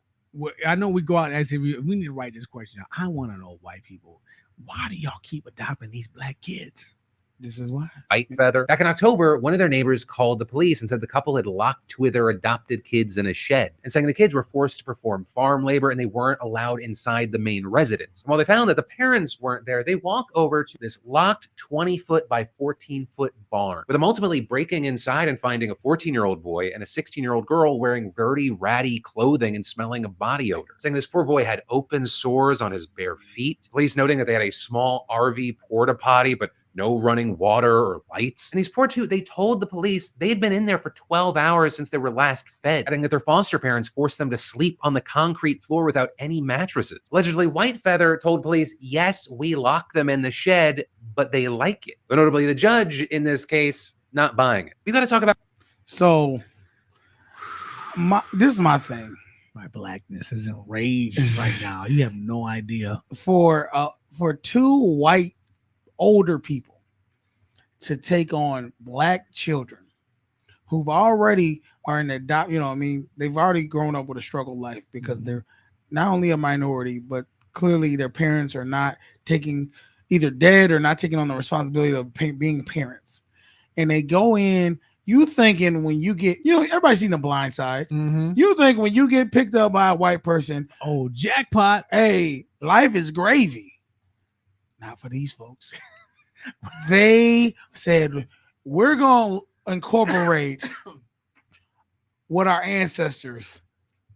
I know we go out and ask, we need to write this question out. I want to know, white people, why do y'all keep adopting these black kids? This is why. White feather. Back in October, one of their neighbors called the police and said the couple had locked 2 of their adopted kids in a shed, and saying the kids were forced to perform farm labor and they weren't allowed inside the main residence. And while they found that the parents weren't there, they walk over to this locked 20-foot by 14-foot barn, with them ultimately breaking inside and finding a 14-year-old boy and a 16-year-old girl wearing dirty, ratty clothing and smelling of body odor, saying this poor boy had open sores on his bare feet. Police noting that they had a small RV porta potty, but no running water or lights. And these poor 2, they told the police they had been in there for 12 hours since they were last fed, adding that their foster parents forced them to sleep on the concrete floor without any mattresses. Allegedly, White Feather told police, yes, we lock them in the shed, but they like it. But notably, the judge in this case, not buying it. We've got to talk about. So, this is my thing. My blackness is enraged right now. You have no idea. For 2 white older people to take on black children who've already are in adopt, they've already grown up with a struggled life because they're not only a minority, but clearly their parents are not taking, either dead or not taking on the responsibility of being parents. And they go in, you thinking when you get, everybody's seen The Blind Side. You think when you get picked up by a white person, oh, jackpot. Hey, life is gravy. Not for these folks. They said, we're going to incorporate what our ancestors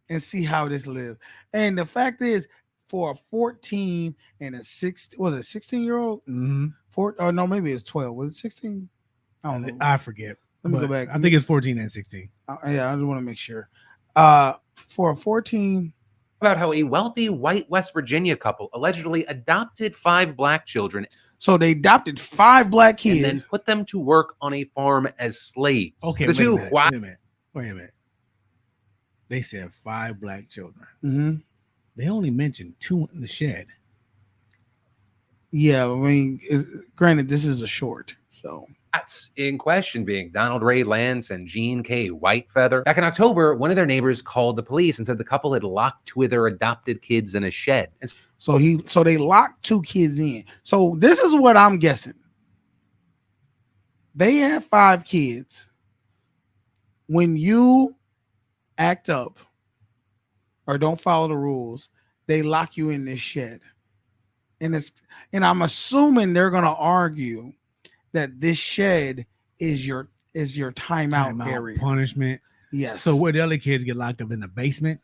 and see how this lives. And the fact is, for a 14 and a 16-year-old? Oh, no, maybe it's 12. Was it 16? I don't know. I forget. Let me go back. I think it's 14 and 16. Yeah, I just want to make sure. For a 14... about how a wealthy white West Virginia couple allegedly adopted 5 black children. So they adopted 5 black kids and then put them to work on a farm as slaves. Okay, wait a minute. They said 5 black children. They only mentioned 2 in the shed. Yeah, I mean, granted, this is a short, so. That's in question being Donald Ray Lance and Gene K. Whitefeather. Back in October, one of their neighbors called the police and said the couple had locked 2 of their adopted kids in a shed. And so they locked 2 kids in. So this is what I'm guessing. They have 5 kids. when you act up or don't follow the rules, they lock you in this shed. And I'm assuming they're gonna argue that this shed is your timeout area. Punishment. Yes. So where the other kids get locked up in the basement?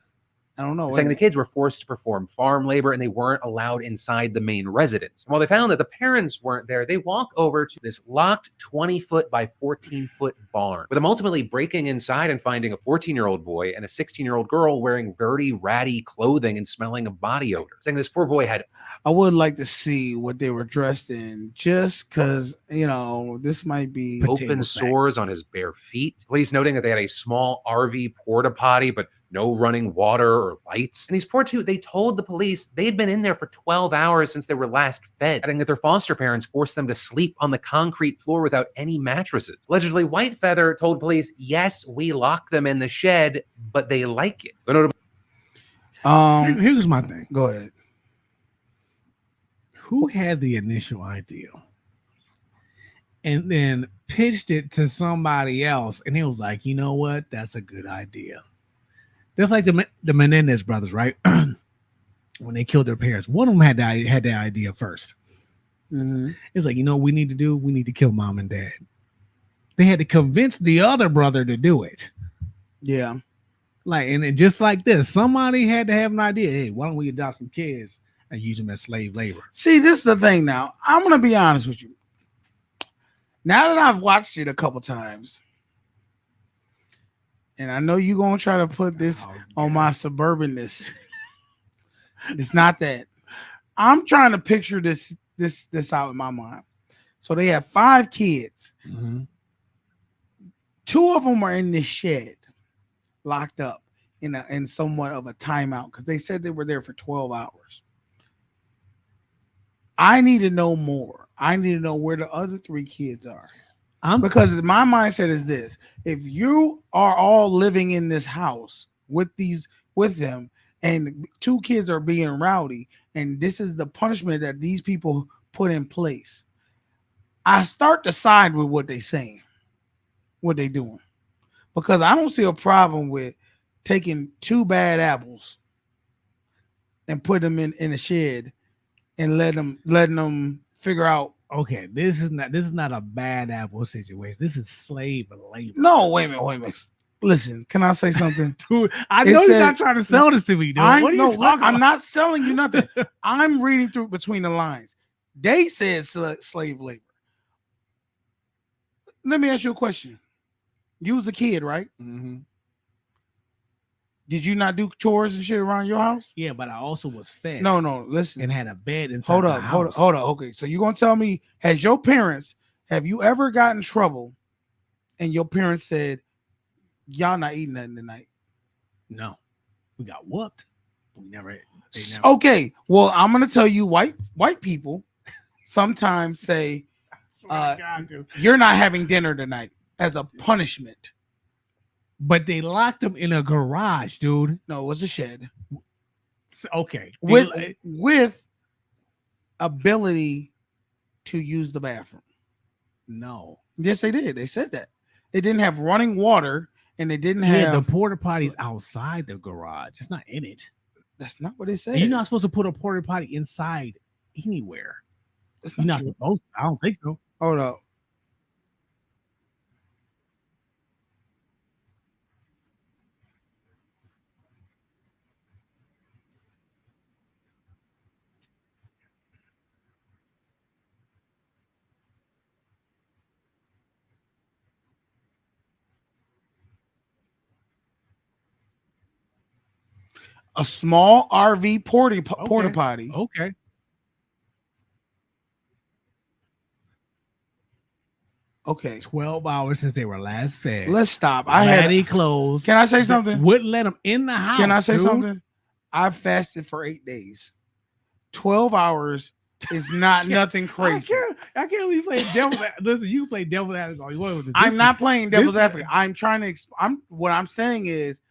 I don't know. Saying the kids were forced to perform farm labor and they weren't allowed inside the main residence. While they found that the parents weren't there, they walk over to this locked 20-foot by 14-foot barn, with them ultimately breaking inside and finding a 14-year-old boy and a 16-year-old girl wearing dirty, ratty clothing and smelling of body odor. Saying this poor boy had... I would like to see what they were dressed in, just because, this might be open sores on his bare feet. Police noting that they had a small RV porta potty, but no running water or lights. And these poor two, they told the police they'd been in there for 12 hours since they were last fed, adding that their foster parents forced them to sleep on the concrete floor without any mattresses. Allegedly, White Feather told police, yes, we lock them in the shed, but they like it. Here's my thing. Go ahead. Who had the initial idea and then pitched it to somebody else, and he was like, you know what? That's a good idea. That's like the Menendez brothers, right? When they killed their parents, one of them had that idea first. Mm-hmm. It's like, what we need to do? We need to kill mom and dad. They had to convince the other brother to do it. Yeah. Like, and just like this, somebody had to have an idea. Hey, why don't we adopt some kids and use them as slave labor? See, this is the thing now. I'm going to be honest with you. Now that I've watched it a couple times, and I know you're going to try to put this on my suburbanness. It's not that. I'm trying to picture this out in my mind. So they have 5 kids. Mm-hmm. 2 of them are in this shed, locked up in somewhat of a timeout, because they said they were there for 12 hours. I need to know more. I need to know where the other 3 kids are. Because my mindset is this: if you are all living in this house with them, and 2 kids are being rowdy, and this is the punishment that these people put in place, I start to side with what they're saying, what they're doing, because I don't see a problem with taking 2 bad apples and put them in a shed and letting them figure out. Okay, this is not a bad apple situation. This is slave labor. No, wait a minute. Listen, can I say something? Dude, I know you're not trying to sell this to me, dude. What are you talking about? I'm not selling you nothing. I'm reading through between the lines. They said slave labor. Let me ask you a question. You was a kid, right? Mm-hmm. Did you not do chores and shit around your house? Yeah, but I also was fed. No, listen. And had a bed inside the house. Hold up. Okay, so you're gonna tell me, have you ever gotten in trouble and your parents said, y'all not eating nothing tonight? No. We got whooped. We never. Okay, well, I'm gonna tell you, white people sometimes say, you're not having dinner tonight as a punishment. But they locked them in a garage, dude. No, it was a shed. Okay. With ability to use the bathroom. No. Yes, they did. They said that. They didn't have running water, and they didn't have the porta potties outside the garage. It's not in it. That's not what they said. You're not supposed to put a porta potty inside anywhere. You're not supposed to. I don't think so. Hold up. A small RV porta potty. Okay. Okay. 12 hours since they were last fed. Let's stop. Clothes. Can I say something? Wouldn't let them in the house. Can I say dude? something? I fasted for 8 days. 12 hours is not nothing crazy. I can't believe you play devil's advocate. Listen, you play devil's advocate. I'm not playing devil's advocate. I'm trying to. What I'm saying is,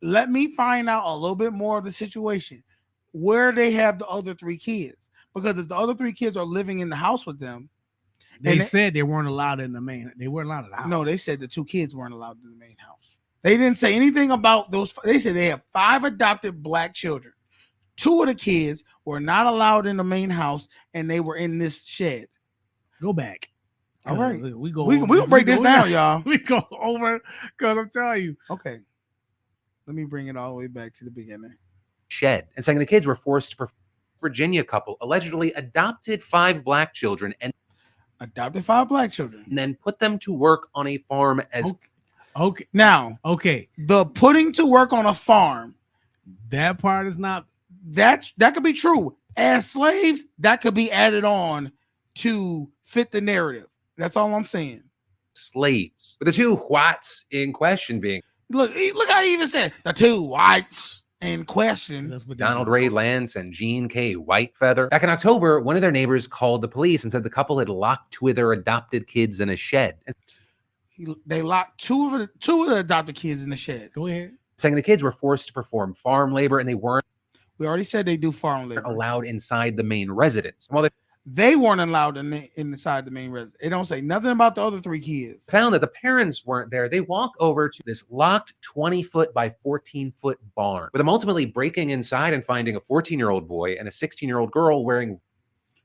let me find out a little bit more of the situation where they have the other 3 kids, because if the other 3 kids are living in the house with them, They said they weren't allowed in the main. They weren't allowed in the house. No, they said the 2 kids weren't allowed in the main house. They didn't say anything about those. They said they have 5 adopted black children. 2 of the kids were not allowed in the main house, and they were in this shed. Go back. All right, we go. We gonna break this down, y'all. We go over because I'm telling you. Okay, let me bring it all the way back to the beginning. Shed, and saying the kids were forced to perform. Virginia couple allegedly adopted 5 black children and then put them to work on a farm as okay. Now, okay, the putting to work on a farm, that part is not that could be true. As slaves, that could be added on to fit the narrative. That's all I'm saying. Slaves. With the 2 whites in question being look how he even said the 2 whites in question. Donald Ray Lance and Jean K. Whitefeather. Back in October, one of their neighbors called the police and said the couple had locked 2 of their adopted kids in a shed. They locked two of the adopted kids in the shed. Go ahead. Saying the kids were forced to perform farm labor and they weren't. We already said they do farm labor. Allowed inside the main residence. Well, they weren't allowed inside the main residence. It don't say nothing about the other 3 kids. Found that the parents weren't there. They walk over to this locked 20-foot by 14-foot barn, with them ultimately breaking inside and finding a 14-year-old boy and a 16-year-old girl wearing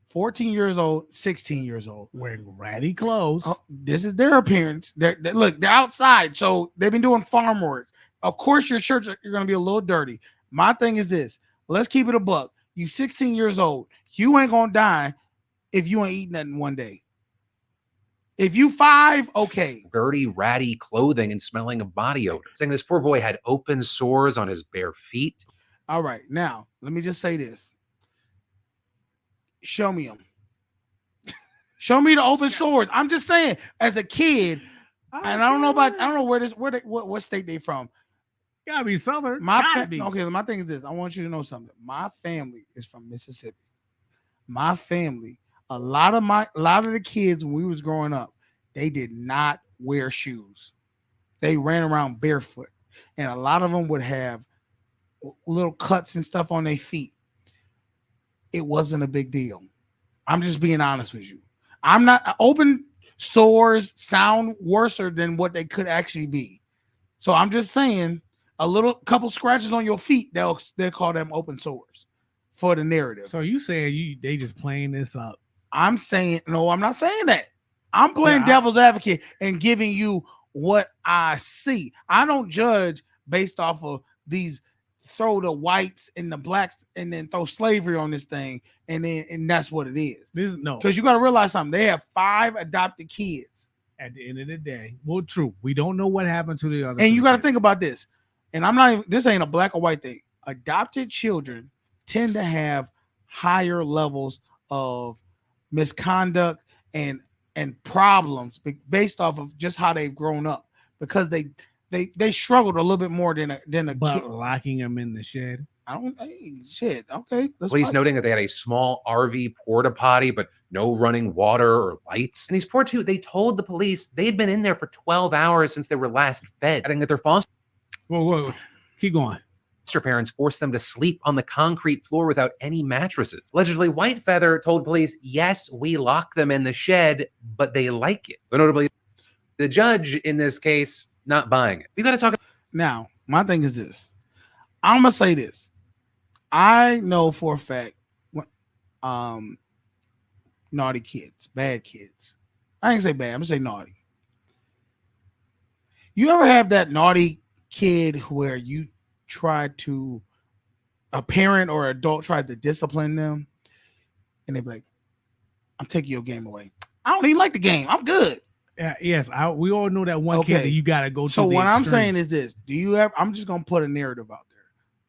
14 years old, 16 years old, wearing ratty clothes. Oh, this is their appearance. They're outside, so they've been doing farm work. Of course, your shirts are going to be a little dirty. My thing is this: let's keep it a buck. You 16 years old, you ain't gonna die if you ain't eat nothing one day. If you 5, okay. Dirty, ratty clothing and smelling of body odor. Saying this poor boy had open sores on his bare feet. All right, now let me just say this. Show me them. Show me the open sores. I'm just saying, as a kid, and I don't know what state they from. Gotta be Southern. Okay, my thing is this. I want you to know something. My family is from Mississippi. My family, a lot of the kids when we was growing up, they did not wear shoes. They ran around barefoot, and a lot of them would have little cuts and stuff on their feet. It wasn't a big deal. I'm just being honest with you. I'm not open sores sound worse than what they could actually be. So I'm just saying a couple scratches on your feet, they'll call them open sores for the narrative. So you saying they just playing this up? I'm saying no, I'm not saying that. I'm playing devil's advocate and giving you what I see. I don't judge based off of these throw the whites and the blacks and then throw slavery on this thing and that's what it is. Because you got to realize something. They have 5 adopted kids. At the end of the day, well, true. We don't know what happened to the other. And you got to think about this. And I'm not even, this ain't a black or white thing. Adopted children tend to have higher levels of misconduct and problems based off of just how they've grown up, because they struggled a little bit more than a but kid. Locking them in the shed. Shit. Okay. Police noting that they had a small RV porta potty, but no running water or lights. And these poor 2, they told the police they'd been in there for 12 hours since they were last fed, adding that their foster. Whoa. Keep going. Foster parents forced them to sleep on the concrete floor without any mattresses. Allegedly, Whitefeather told police, yes, we lock them in the shed, but they like it. But notably, the judge in this case, not buying it. We got to talk. Now, my thing is this. I'm going to say this. I know for a fact, naughty kids, bad kids. I ain't say bad. I'm going to say naughty. You ever have that naughty kid where you a parent or adult tried to discipline them and they be like, I'm taking your game away. I don't even like the game. I'm good. Yes, we all know that one kid that you got to go to. So what I'm saying is this. I'm just going to put a narrative out there.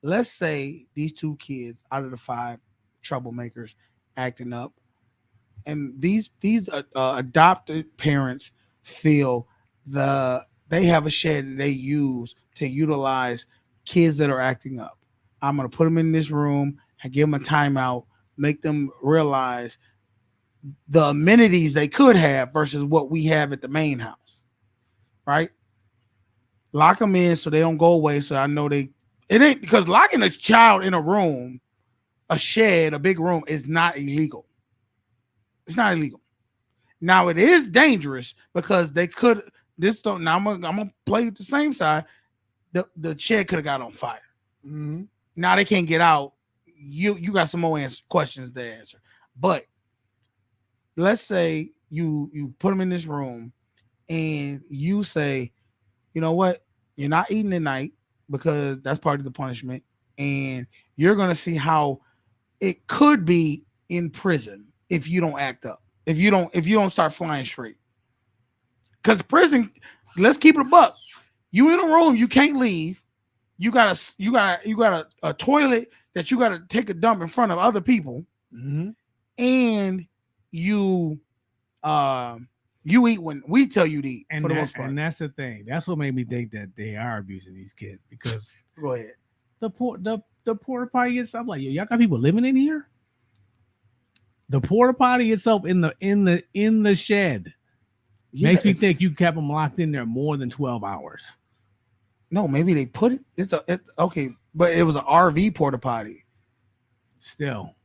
Let's say these 2 kids out of the 5 troublemakers acting up, and these adopted parents feel they have a shed that they use to utilize kids that are acting up. I'm going to put them in this room and give them a timeout, make them realize the amenities they could have versus what we have at the main house, right? Lock them in so they don't go away. So I know it ain't, because locking a child in a room, a shed, a big room is not illegal. It's not illegal. Now it is dangerous because they could. This don't. Now I'm gonna play the same side. The shed could have got on fire. Now they can't get out. You got some more questions to answer. But let's say you put them in this room and you say, you know what, you're not eating tonight because that's part of the punishment, and you're gonna see how it could be in prison if you don't act up, if you don't start flying straight. Because prison, let's keep it a buck. You in a room, you can't leave. You got a toilet that you got to take a dump in front of other people, and you eat when we tell you to eat. And for the most part. And that's the thing. That's what made me think that they are abusing these kids, because go ahead. The porta potty itself, like, yo, y'all got people living in here. The porta potty itself in the shed makes me think you kept them locked in there more than 12 hours. No, maybe they put it. It's okay, but it was an RV porta potty. Still,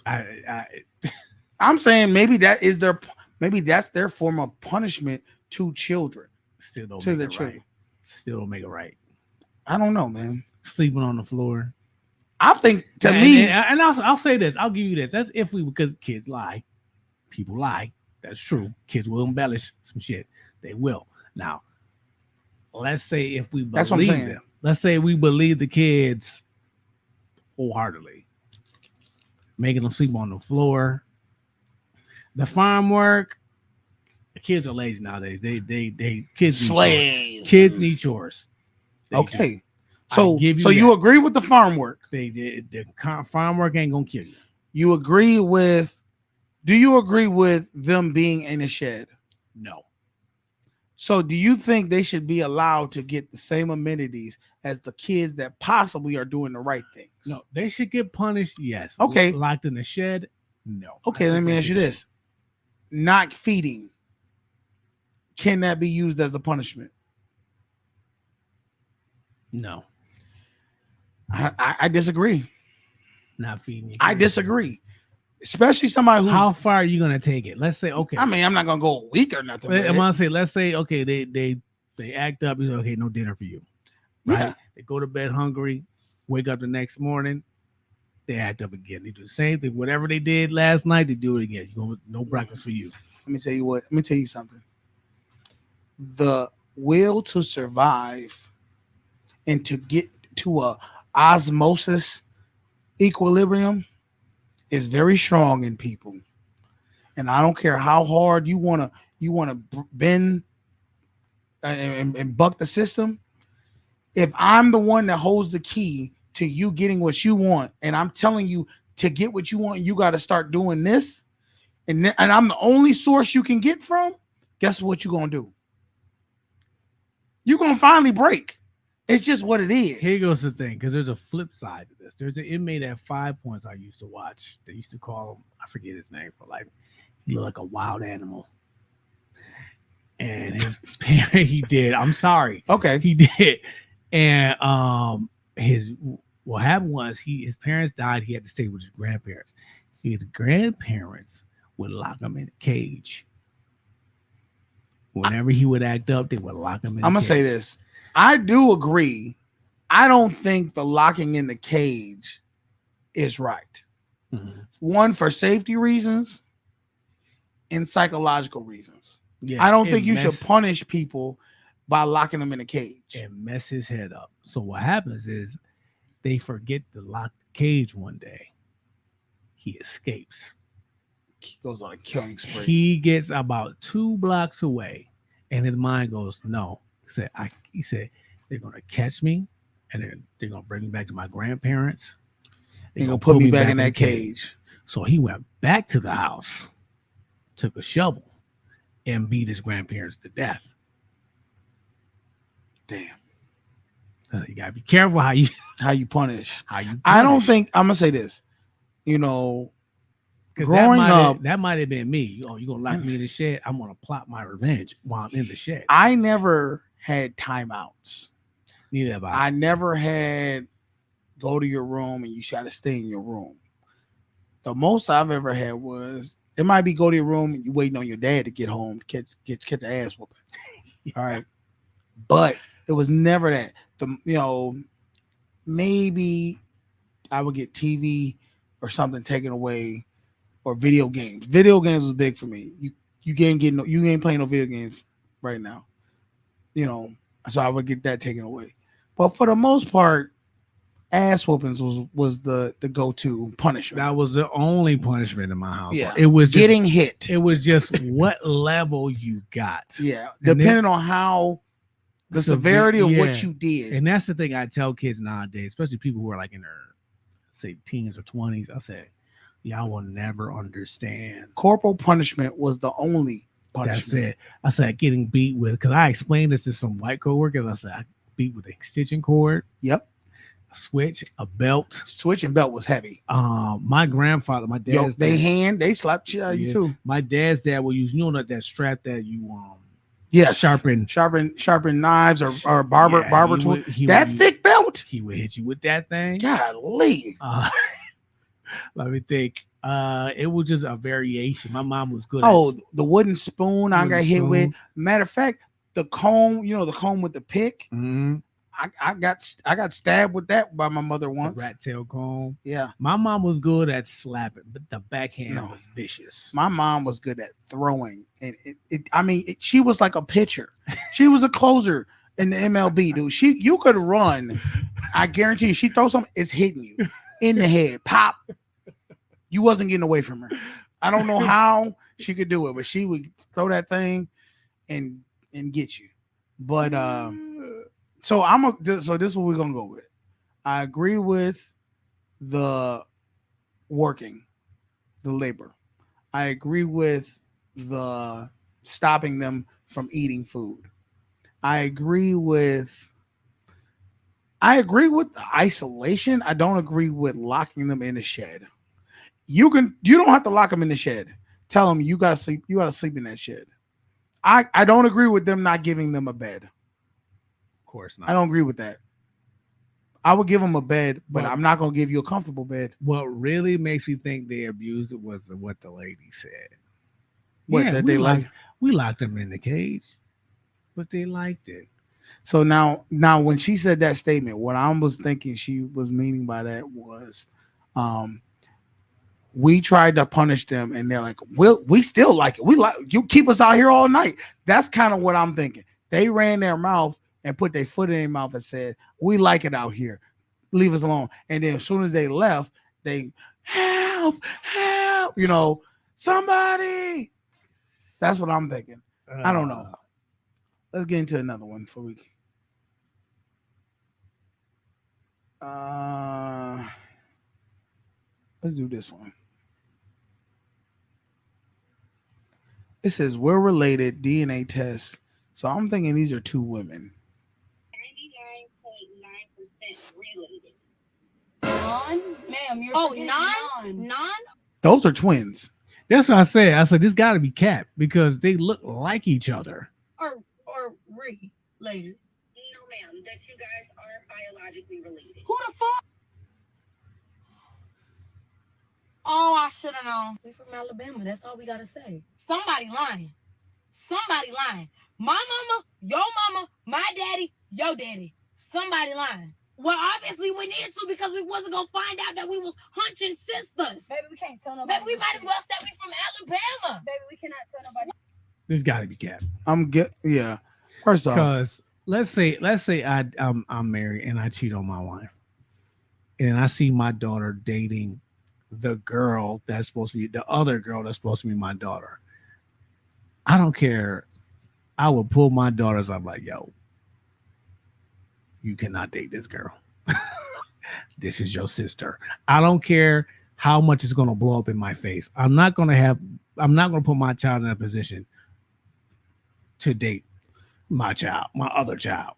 I'm saying maybe that's their form of punishment to children. Still don't to make the it children. right. Still don't make it right. I don't know, man. Sleeping on the floor. I think and I'll say this. I'll give you this. That's if we, because kids lie, people lie. That's true. Kids will embellish some shit. They will. Now, let's say if we believe them. Let's say we believe the kids wholeheartedly, making them sleep on the floor. The farm work. The kids are lazy nowadays. They kids slaves. Kids need chores. Okay. So you agree with the farm work? The farm work ain't gonna kill you. You agree with? Do you agree with them being in a shed? No. So do you think they should be allowed to get the same amenities as the kids that possibly are doing the right things? No, they should get punished. Yes. Okay. Locked in the shed. No. Okay, let me ask you this: not feeding, can that be used as a punishment? No. I disagree. Not feeding. I disagree. Especially somebody who. How far are you gonna take it? Let's say, okay. I mean, I'm not gonna go a week or nothing. I'm gonna say, let's say, okay, they act up. You say, okay, no dinner for you. Right? Yeah. They go to bed hungry, wake up the next morning, they act up again. They do the same thing. Whatever they did last night, they do it again. You go, no breakfast for you. Let me tell you what. Let me tell you something. The will to survive and to get to a osmosis equilibrium is very strong in people, and I don't care how hard you want to bend and buck the system. If I'm the one that holds the key to you getting what you want, and I'm telling you to get what you want, you got to start doing this, and I'm the only source you can get from, guess what you're gonna do? You're gonna finally break. It's just what it is. Here goes the thing, because there's a flip side to this. There's an inmate at 5 Points I used to watch. They used to call him, I forget his name for life. He looked like a wild animal. And his parent, he did. I'm sorry. Okay. He did. And what happened was his parents died. He had to stay with his grandparents. His grandparents would lock him in a cage. Whenever he would act up, they would lock him in a cage. I'm gonna say this. I do agree. I don't think the locking in the cage is right. Mm-hmm. One, for safety reasons and psychological reasons. Yeah, I don't think you should punish people by locking them in a cage. And mess his head up. So what happens is they forget to lock the cage one day. He escapes. He goes on a killing spree. He gets about 2 blocks away, and his mind goes, no. He said, they're gonna catch me, and then they're gonna bring me back to my grandparents. They're gonna put me back in that cage. So he went back to the house, took a shovel, and beat his grandparents to death. Damn. You gotta be careful how you punish. I don't think, I'm gonna say this. You know, growing up, that might have been me. You're gonna lock me in the shed. I'm gonna plot my revenge while I'm in the shed. I never had timeouts. Neither have I never had go to your room and you got to stay in your room. The most I've ever had was It might be go to your room and you waiting on your dad to get home to get the ass whooping. All right. But it was never that. Maybe I would get TV or something taken away, or video games. Video games was big for me. You ain't playing no video games right now. So I would get that taken away. But for the most part, ass whoopings was the go-to punishment. That was the only punishment in my house. Yeah. It was getting hit. It was just what level you got. Yeah. Depending on how the severity of what you did. And that's the thing I tell kids nowadays, especially people who are like in their, say, teens or 20s. I say, y'all will never understand. Corporal punishment was the only punishment. That's it. I said getting beat with, because I explained this to some white coworkers. I said I beat with an extension cord. Yep. A switch, a belt. Switch and belt was heavy. My grandfather, my dad's they slapped shit out of you too. My dad's dad will use, that strap that you yes, sharpen knives or barber tool. That thick belt. He would hit you with that thing. Golly. Let me think. It was just a variation. My mom was good. The wooden spoon I got hit with. Matter of fact, the comb, the comb with the pick. Mm-hmm. I got stabbed with that by my mother once. The rat tail comb. Yeah. My mom was good at slapping, but the backhand was vicious. My mom was good at throwing, and she was like a pitcher. She was a closer in the MLB, dude. You could run. I guarantee you, she throws something, it's hitting you in the head. Pop. You wasn't getting away from her. I don't know how she could do it, but she would throw that thing and get you. But so this is what we're gonna go with. I agree with the working, the labor. I agree with the stopping them from eating food. I agree with the isolation. I don't agree with locking them in the shed. You don't have to lock them in the shed. Tell them you gotta sleep in that shed. I don't agree with them not giving them a bed. Of course not. I don't agree with that. I would give them a bed, but I'm not gonna give you a comfortable bed. What really makes me think they abused it was what the lady said. We locked them in the cage, but they liked it. So now when she said that statement, what I was thinking she was meaning by that was, we tried to punish them, and they're like, we still like it. We like you keep us out here all night. That's kind of what I'm thinking. They ran their mouth and put their foot in their mouth and said, we like it out here. Leave us alone. And then as soon as they left, they help, somebody. That's what I'm thinking. I don't know. Let's get into another one for we. Let's do this one. It says we're related DNA tests. So I'm thinking these are two women. 99.9% related. Ma'am, you're non? Those are twins. That's what I said. I said this got to be Cap because they look like each other. Or related. No, ma'am. That you guys are biologically related. Who the fuck? Oh, I should have known. We from Alabama. That's all we gotta say. Somebody lying. My mama, your mama, my daddy, your daddy. Somebody lying. Well, obviously we needed to because we wasn't gonna find out that we was hunching sisters. Baby, we can't tell nobody. Baby, we might as well say we from Alabama. Baby, we cannot tell nobody. This got to be Cap. Yeah. First off, because let's say I'm married and I cheat on my wife, and I see my daughter dating the girl that's supposed to be the other girl that's supposed to be my daughter. I don't care. I would pull my daughters up like, yo, you cannot date this girl. This is your sister. I don't care how much it's going to blow up in my face. I'm not going to put my child in a position to date my other child.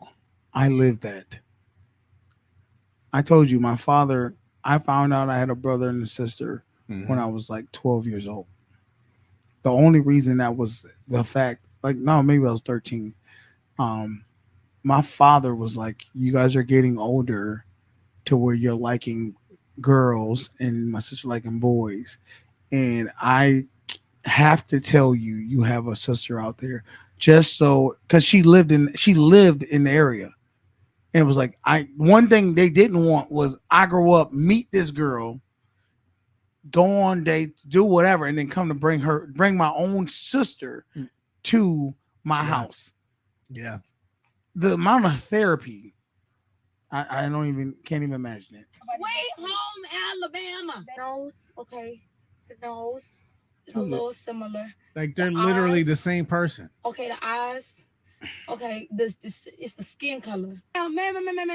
I lived that. I told you, my father, I found out I had a brother and a sister when I was like 12 years old. The only reason that was the fact, maybe I was 13. My father was like, you guys are getting older to where you're liking girls and my sister liking boys. And I have to tell you you have a sister out there, just so because she lived in the area, and it was like one thing they didn't want was I grow up, meet this girl, go on dates, do whatever, and then come to bring my own sister to my house. Yeah. The amount of therapy, I can't even imagine it. Sweet home Alabama. The nose, okay. The nose is a little similar. Like they're The literally eyes. the same person. Okay, the eyes. Okay, this it's the skin color. Ma'am, I'm gonna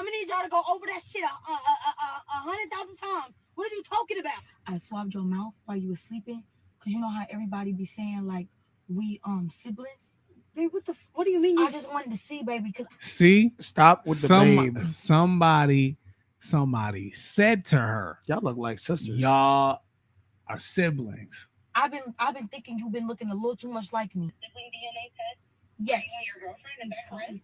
need y'all to go over that shit 100,000 times. What are you talking about? I swabbed your mouth while you were sleeping, cause you know how everybody be saying like we siblings. Babe, what do you mean? I just wanted to see, baby, cause See, stop with the babe. Somebody said to her, "Y'all look like sisters. Y'all are siblings." I've been thinking you've been looking a little too much like me. Sibling DNA test? Yes. You and your girlfriend, is that correct?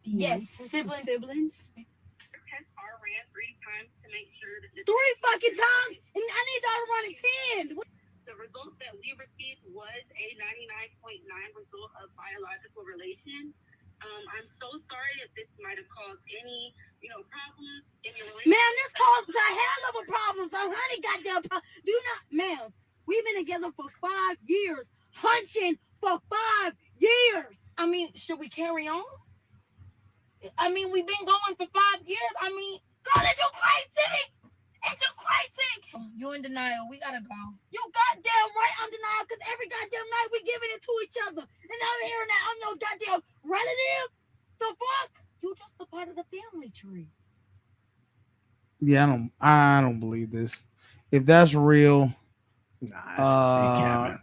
Yes, siblings. Tests are ran 3 times to make sure that 3 fucking times, and I need y'all to run it 10. The results that we received was a 99.9 result of biological relation. I'm so sorry if this might have caused any, problems in your relationship. Ma'am, this causes a hell of a problem. So, honey, goddamn, do not, ma'am. We've been together for 5 years, hunching for 5 years. I mean, should we carry on? I mean, we've been going for 5 years. I mean, girl, is you crazy? Is you crazy? Oh, you in denial. We gotta go. You goddamn right I'm denial because every goddamn night we giving it to each other. And I'm hearing that I'm no goddamn relative. The fuck? You just a part of the family tree. Yeah, I don't believe this. If that's real, nah,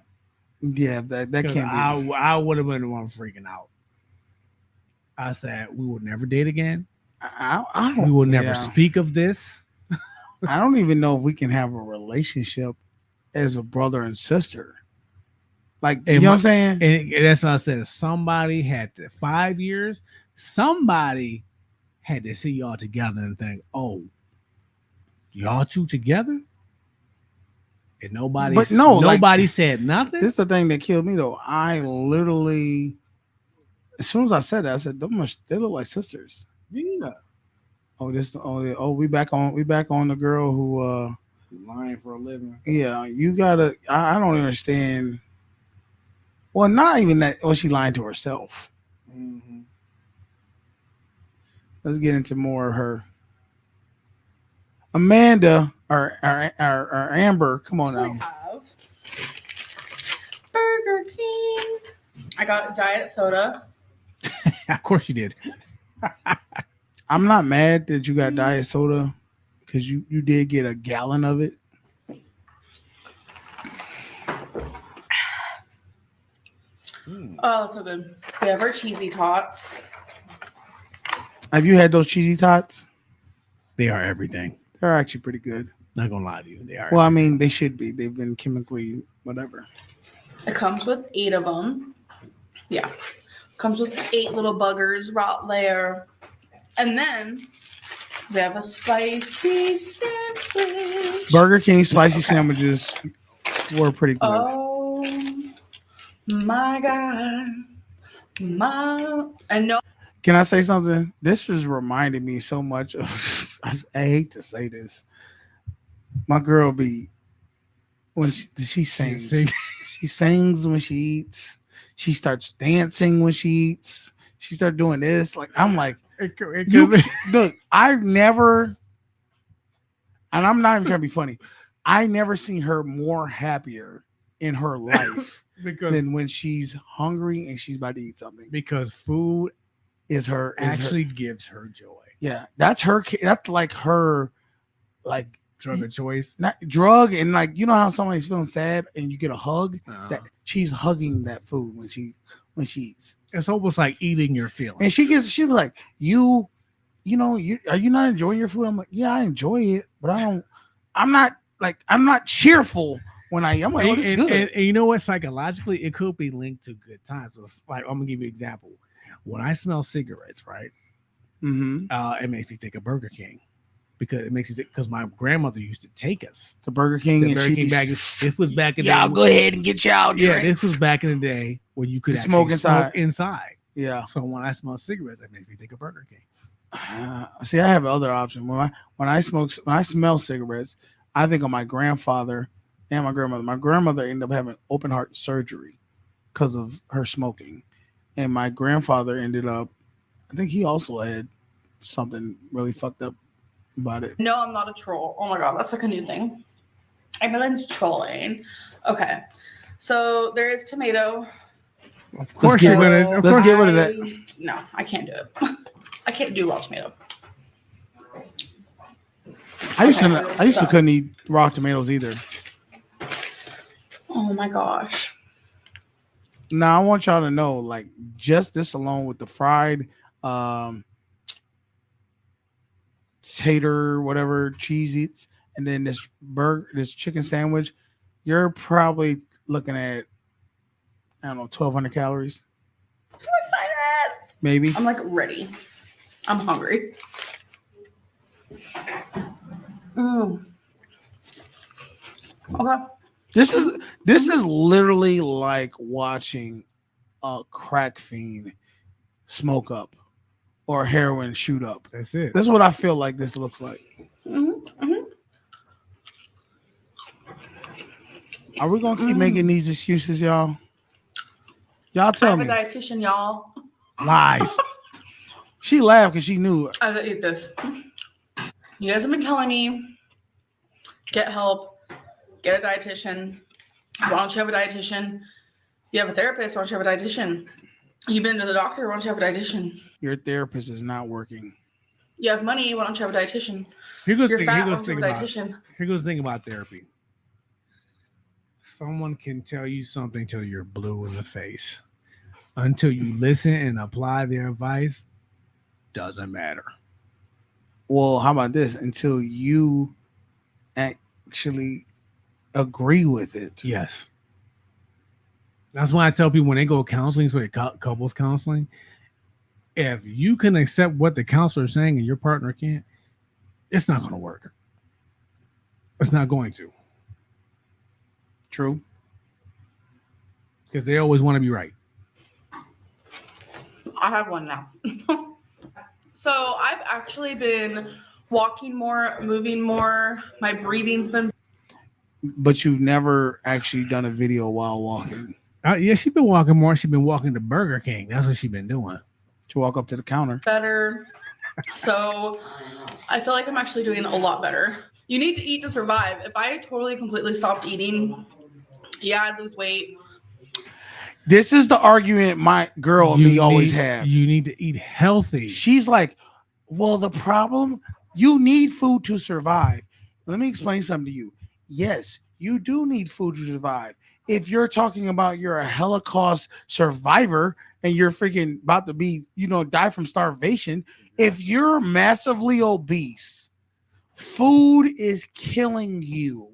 yeah, that can't be. I would have been the one freaking out. I said we will never date again. We will never speak of this. I don't even know if we can have a relationship as a brother and sister. Like, you know what I'm saying? And that's what I said. Somebody had 5 years. Somebody had to see y'all together and think, oh, y'all two together? And nobody said nothing. This is the thing that killed me though. I literally, as soon as I said that, I said, they look like sisters. Yeah. We back on the girl who lying for a living. Yeah, you gotta. I don't understand. Well, not even that. Well, she lying to herself. Mm-hmm. Let's get into more of her. Amanda or Amber, come on now. I have Burger King. I got diet soda. Of course you did. I'm not mad that you got diet soda because you did get a gallon of it. Oh, so good. We have our cheesy tots. Have you had those cheesy tots? They are everything. They're actually pretty good. Not gonna lie to you, they are. Well, I mean, they should be. They've been chemically whatever. It comes with 8 of them. Yeah. Comes with 8 little buggers right there. And then we have a spicy sandwich. Burger King spicy sandwiches were pretty good. Oh my God. I know. Can I say something? This is reminding me so much of, I hate to say this. My girl be, when she sings, she sings when she eats. She starts dancing when she eats. She started doing this. Like, I'm like, look, I've never, and I'm not even trying to be funny, I never seen her more happier in her life than when she's hungry and she's about to eat something. Because food actually gives her joy. Yeah, that's her. That's like her, like drug of choice. Not drug, and like, you know how somebody's feeling sad and you get a hug. That she's hugging that food when she eats. It's almost like eating your feelings. And she was like, are you not enjoying your food? I'm like, yeah, I enjoy it, but I'm not cheerful when I'm like, oh, this is good. And you know what? Psychologically, it could be linked to good times. So it's like, I'm gonna give you an example. When I smell cigarettes, right? Mm-hmm. It makes me think of Burger King. because it makes you because my grandmother used to take us to Burger King to and Burger King back. This was back in the y'all day. go ahead and get y'all drink. Yeah, this was back in the day when you could You actually smoke smoke inside. inside. Yeah. So when I smell cigarettes, that makes me think of Burger King. See, I have another option. When I smell cigarettes, I think of my grandfather and my grandmother. My grandmother ended up having open heart surgery because of her smoking, and my grandfather ended up, I think he also had something really fucked up about it. No, I'm not a troll. Oh my god, that's like a new thing. Everyone's trolling. Okay, so there is tomato. Of course you're gonna. Let's get rid of that. No, I can't do it. I can't do raw tomato. I used to couldn't eat raw tomatoes either. Oh my gosh. Now I want y'all to know, like, just this alone with the fried tater, whatever cheese eats, and then this chicken sandwich, you're probably looking at, I don't know, 1,200 calories. I'm so excited. Maybe. I'm like ready. I'm hungry. Okay. This is literally like watching a crack fiend smoke up or heroin shoot up. That's it. That's what I feel like this looks like. Are we gonna keep making these excuses, y'all? Y'all tell me. I have a dietitian, y'all. Lies. She laughed because she knew. I gotta eat this. You guys have been telling me, get help, get a dietitian. Why don't you have a dietitian? You have a therapist, why don't you have a dietitian? You've been to the doctor, why don't you have a dietitian? Your therapist is not working. You have money, why don't you have a dietitian? Here goes You're the fat, here why goes don't the you thing have a about dietitian? here goes the thing about therapy. Someone can tell you something till you're blue in the face. Until you listen and apply their advice, doesn't matter. Well, how about this? Until you actually agree with it. Yes. That's why I tell people when they go counseling, so couples counseling, if you can accept what the counselor is saying and your partner can't, it's not going to work. It's not going to. True. Because they always want to be right. I have one now. So I've actually been walking more, moving more. My breathing's been. But you've never actually done a video while walking. Yeah, she's been walking more. She's been walking to Burger King. That's what she's been doing. To walk up to the counter. Better. So I feel like I'm actually doing a lot better. You need to eat to survive. If I totally completely stopped eating, yeah, I'd lose weight. This is the argument my girl and me always have. You need to eat healthy. She's like, well, the problem, you need food to survive. Let me explain something to you. Yes, you do need food to survive. If you're talking about you're a Holocaust survivor and you're freaking about to be, die from starvation, if you're massively obese, food is killing you.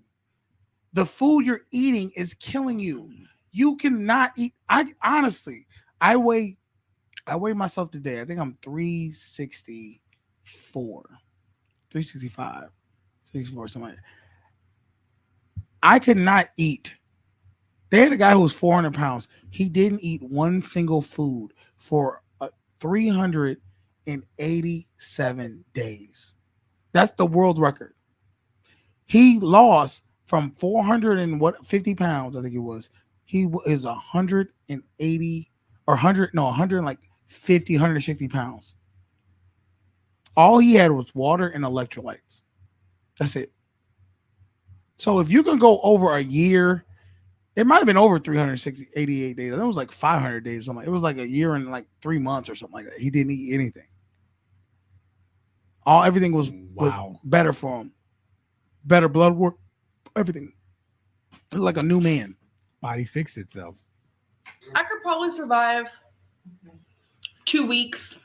The food you're eating is killing you. You cannot eat. I weigh myself today. I think I'm 364, 365, 64, something like that. I could not eat. They had a guy who was 400 pounds. He didn't eat one single food for 387 days. That's the world record. He lost from 450 pounds, I think it was. He is 180 or 160 pounds. All he had was water and electrolytes. That's it. So if you can go over a year, it might have been over 388 days. It was like 500 days. Something. It was like a year and like 3 months or something like that. He didn't eat anything. Everything was better for him. Better blood work, everything. It was like a new man. Body fixed itself. I could probably survive 2 weeks.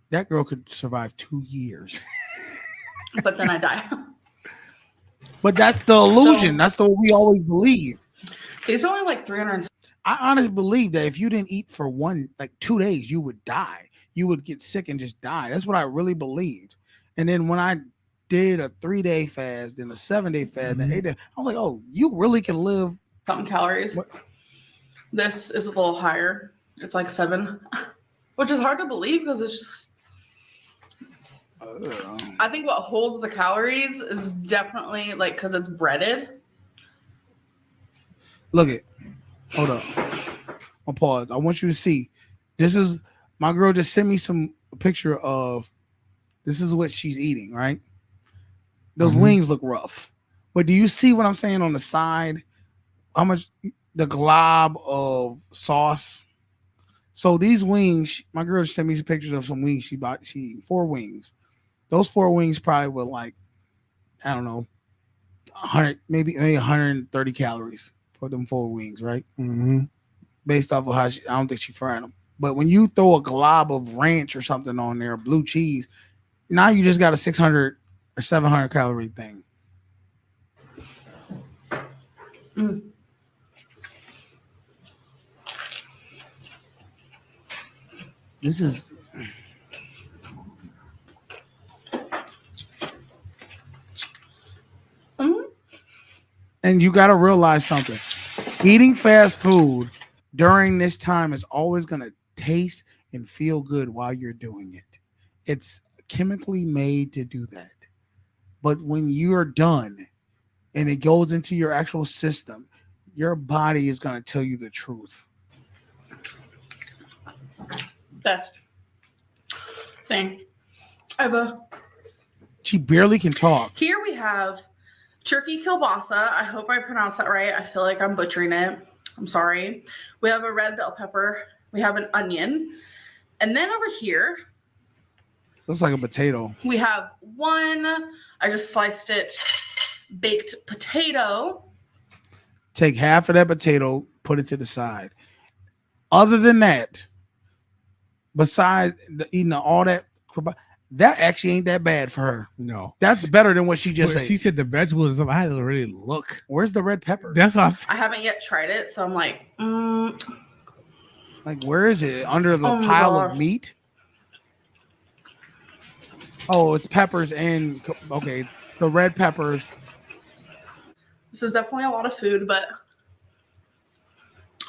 That girl could survive 2 years. But then I die. But that's the illusion. That's what we always believed. It's only like 300. I honestly believe that if you didn't eat for 2 days, you would die. you would get sick and just die. That's what I really believed. And then when I did a 3-day fast, then a 7-day fast, then 8-day, I was like, oh, you really can live Something calories. What? This is a little higher. It's like 7, which is hard to believe because it's just. I think what holds the calories is definitely like because it's breaded. Look it. Hold up. I'll pause. I want you to see. This is my girl just sent me a picture of this is what she's eating, right? Those wings look rough. But do you see what I'm saying on the side? How much the glob of sauce? So these wings, my girl just sent me some pictures of some wings she bought. She eating 4 wings. Those 4 wings probably were like, I don't know, 100, maybe 130 calories for them 4 wings, right? Mm-hmm. Based off of how I don't think she fried them. But when you throw a glob of ranch or something on there, blue cheese, now you just got a 600 or 700 calorie thing. This is. And you got to realize something. Eating fast food during this time is always going to taste and feel good while you're doing it. It's chemically made to do that. But when you're done and it goes into your actual system, your body is going to tell you the truth. Best thing ever. She barely can talk. Here we have turkey kielbasa. I hope I pronounced that right. I feel like I'm butchering it. I'm sorry. We have a red bell pepper. We have an onion. And then over here, looks like a potato. We have I just sliced it, baked potato. Take half of that potato, put it to the side. Other than that, besides eating all that actually ain't that bad for her. No, that's better than what she just ate. She said the vegetables. I had to really look. Where's the red pepper? That's what I haven't yet tried it, so I'm like, like where is it? Under the pile of meat? Oh, it's peppers and okay, the red peppers. This is definitely a lot of food, but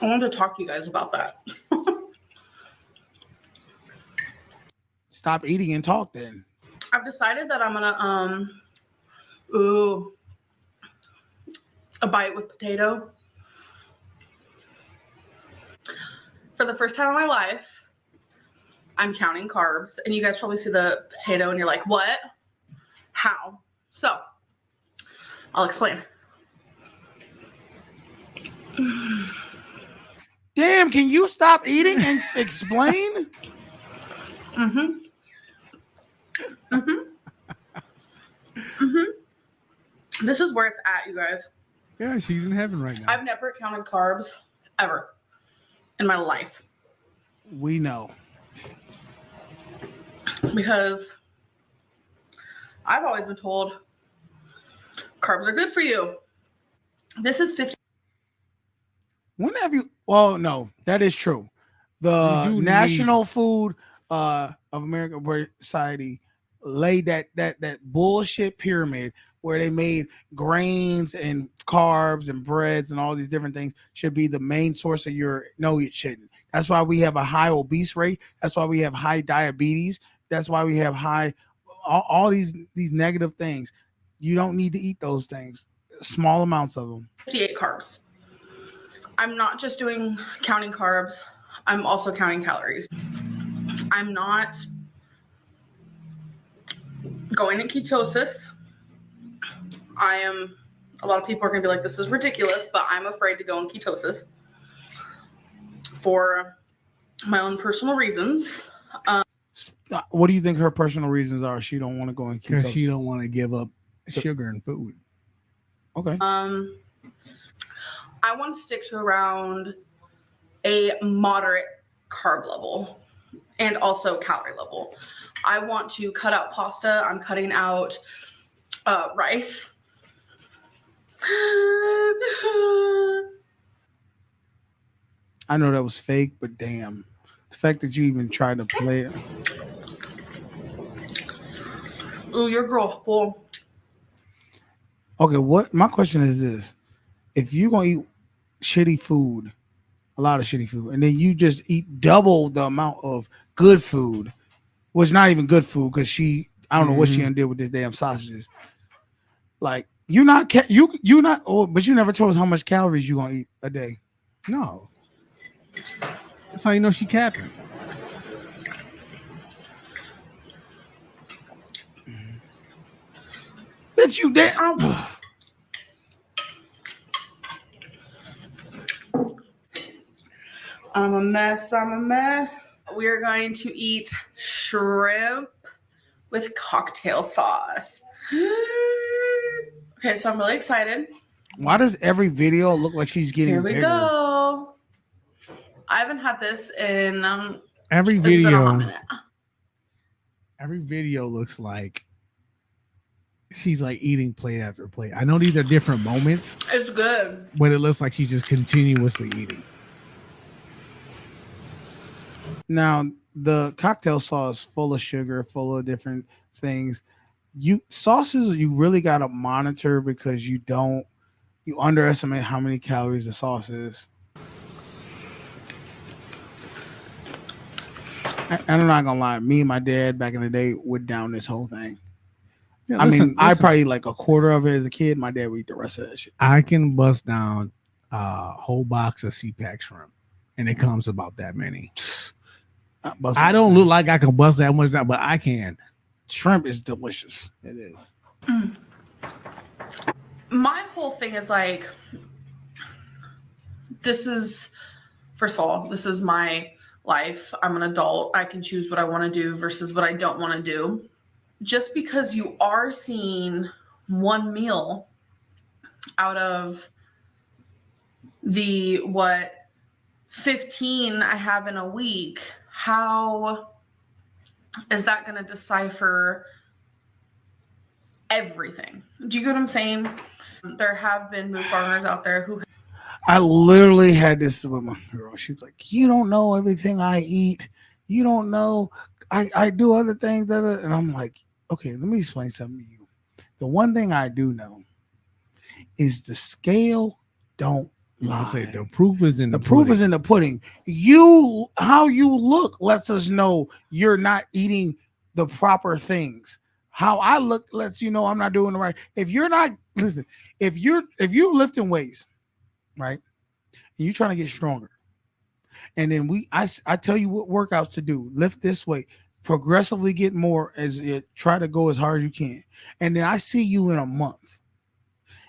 I wanted to talk to you guys about that. Stop eating and talk then. I've decided that I'm gonna a bite with potato. For the first time in my life, I'm counting carbs, and you guys probably see the potato and you're like, what? How? So I'll explain. Damn, can you stop eating and explain? This is where it's at, you guys. Yeah, she's in heaven right now. I've never counted carbs ever in my life. We know. Because I've always been told carbs are good for you. This is 50. When have you? Well, no, that is true. The National Food of American Society laid that bullshit pyramid where they made grains and carbs and breads and all these different things should be the main source of your. No, it shouldn't. That's why we have a high obese rate. That's why we have high diabetes. That's why we have high all these negative things. You don't need to eat those things. Small amounts of them. 58 carbs. I'm not just counting carbs. I'm also counting calories. I'm not going into ketosis. A lot of people are going to be like, this is ridiculous, but I'm afraid to go in ketosis for my own personal reasons. What do you think her personal reasons are? She don't want to go in ketosis. Because she don't want to give up sugar and food. Okay. I want to stick to around a moderate carb level and also calorie level. I want to cut out pasta. I'm cutting out rice. I know that was fake, but damn. fact that you even tried to play it. Ooh, your girl full. Okay, what my question is this: if you're gonna eat shitty food, a lot of shitty food, and then you just eat double the amount of good food, which not even good food, because I don't know what she did with this damn sausages. Like you not, but you never told us how much calories you gonna eat a day. No, that's how you know she capping. Bitch, you damn. I'm a mess. I'm a mess. We are going to eat shrimp with cocktail sauce. Okay, so I'm really excited. Why does every video look like she's getting Here we bigger? go. I haven't had this in Every it's been a hot video. minute. Every video looks like she's like eating plate after plate. I know these are different moments, It's good. but it looks like she's just continuously eating. Now the cocktail sauce full of sugar, full of different things. Sauces you really gotta monitor because you underestimate how many calories the sauce is. And I'm not gonna lie, me and my dad back in the day would down this whole thing. Yeah, I mean, I probably like a quarter of it as a kid. My dad would eat the rest of that shit. I can bust down a whole box of CPAC shrimp, and it comes about that many. I don't look like I can bust that much down, but I can. Shrimp is delicious. It is. My whole thing is like, this is, first of all, this is my life. I'm an adult. I can choose what I want to do versus what I don't want to do. Just because you are seeing one meal out of the 15 I have in a week, how is that going to decipher everything? Do you get what I'm saying? There have been mood farmers out there who. I literally had this with my girl. She was like, "You don't know everything I eat. You don't know I do other things." And I'm like, "Okay, let me explain something to you. The one thing I do know is the scale don't lie. Say the proof is in the proof pudding. is in the pudding. How you look lets us know you're not eating the proper things. How I look lets you know I'm not doing the right. If you're lifting weights, right, and you're trying to get stronger, and then I tell you what workouts to do. Lift this weight, progressively get more as it try to go as hard as you can, and then I see you in a month,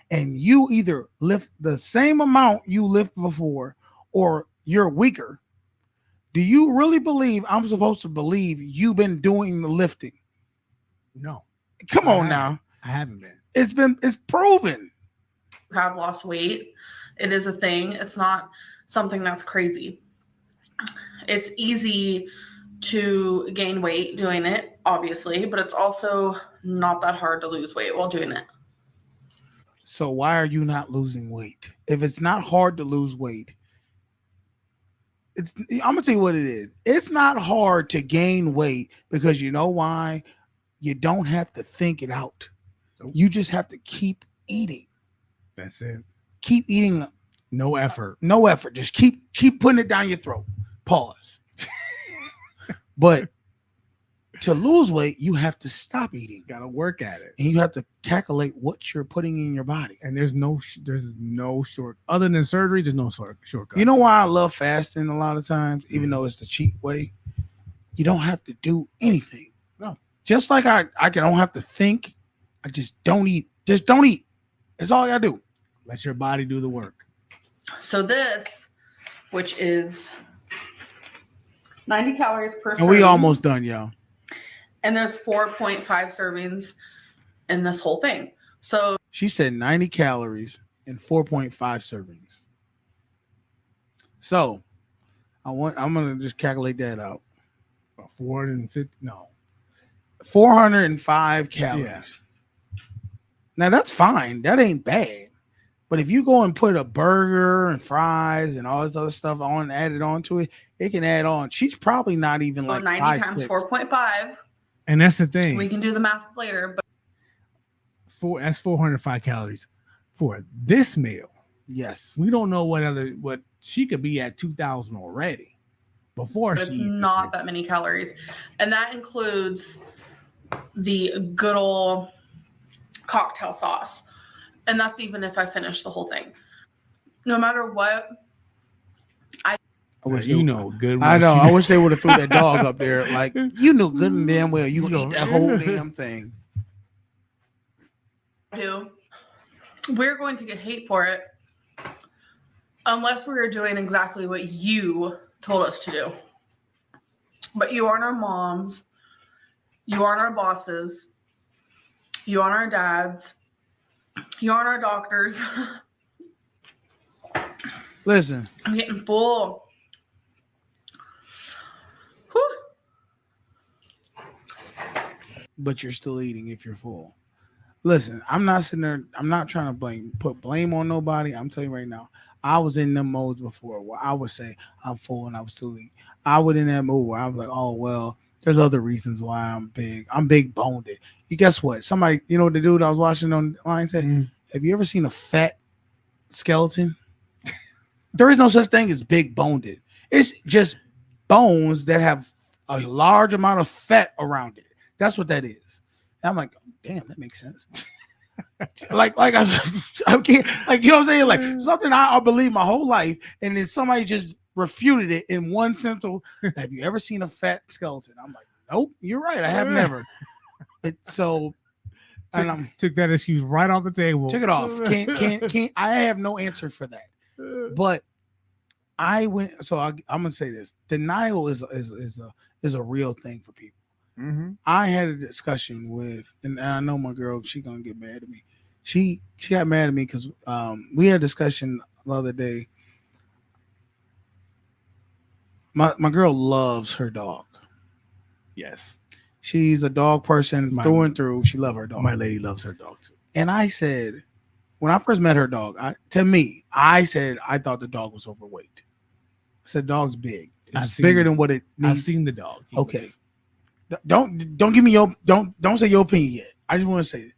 and you either lift the same amount you lift before, or you're weaker. Do you really believe I'm supposed to believe you've been doing the lifting? No. Come on now. I haven't been. It's proven. Have lost weight. It is a thing. It's not something that's crazy. It's easy to gain weight doing it, obviously, but it's also not that hard to lose weight while doing it. So why are you not losing weight? If it's not hard to lose weight, I'm gonna tell you what it is. It's not hard to gain weight because you know why? You don't have to think it out. You just have to keep eating. That's it. Keep eating. No effort. No effort. Just keep putting it down your throat. Pause. But to lose weight, you have to stop eating. Got to work at it, and you have to calculate what you're putting in your body. And there's no short. Other than surgery, there's no shortcut. You know why I love fasting a lot of times, even though it's the cheap way. You don't have to do anything. No. Just like I don't have to think. I just don't eat. Just don't eat. That's all I gotta do. Let your body do the work. So this, which is 90 calories per serving. And we almost done, y'all. And there's 4.5 servings in this whole thing. So she said 90 calories and 4.5 servings. So I'm gonna just calculate that out. 405 calories. Yeah. Now that's fine. That ain't bad. But if you go and put a burger and fries and all this other stuff on, added onto it, it can add on. She's probably not even So like 90 5, times 6. 4.5. And that's the thing. We can do the math later, but That's 405 calories for this meal. Yes. We don't know what she could be at 2,000 already before it's she eats not that many calories. And that includes the good old cocktail sauce. And that's even if I finish the whole thing. No matter what, I wish you know good. I know. I wish they would have threw that dog up there. Like, you knew good and damn well you gonna eat that whole damn thing. We're going to get hate for it unless we're doing exactly what you told us to do. But you aren't our moms. You aren't our bosses. You aren't our dads. You aren't our doctors. Listen. I'm getting full. Whew. But you're still eating if you're full. Listen, I'm not sitting there. I'm not trying to put blame on nobody. I'm telling you right now. I was in them modes before where I would say I'm full and I was still eating. I would in that mode where I was like, oh, well, there's other reasons why I'm big. I'm big boned. You guess what? Somebody, you know, the dude I was watching online said, have you ever seen a fat skeleton? There is no such thing as big boned. It's just bones that have a large amount of fat around it. That's what that is. And I'm like, damn, that makes sense. like I can't, like, you know what I'm saying? Like something I believe my whole life, and then somebody just refuted it in one simple. Have you ever seen a fat skeleton? I'm like, nope, you're right. I have never. And took that excuse right off the table. Took it off. Can't. I have no answer for that. But I went. So I'm gonna say this: denial is a real thing for people. Mm-hmm. I had a discussion with, and I know my girl, she gonna get mad at me. She got mad at me because we had a discussion the other day. My girl loves her dog. Yes. She's a dog person through and through. She loves her dog. My lady loves her dog too. And I said, when I first met her dog, I said I thought the dog was overweight. I said dog's big. It's bigger than what it needs. I've seen the dog. Okay. Don't give me your don't say your opinion yet. I just want to say it.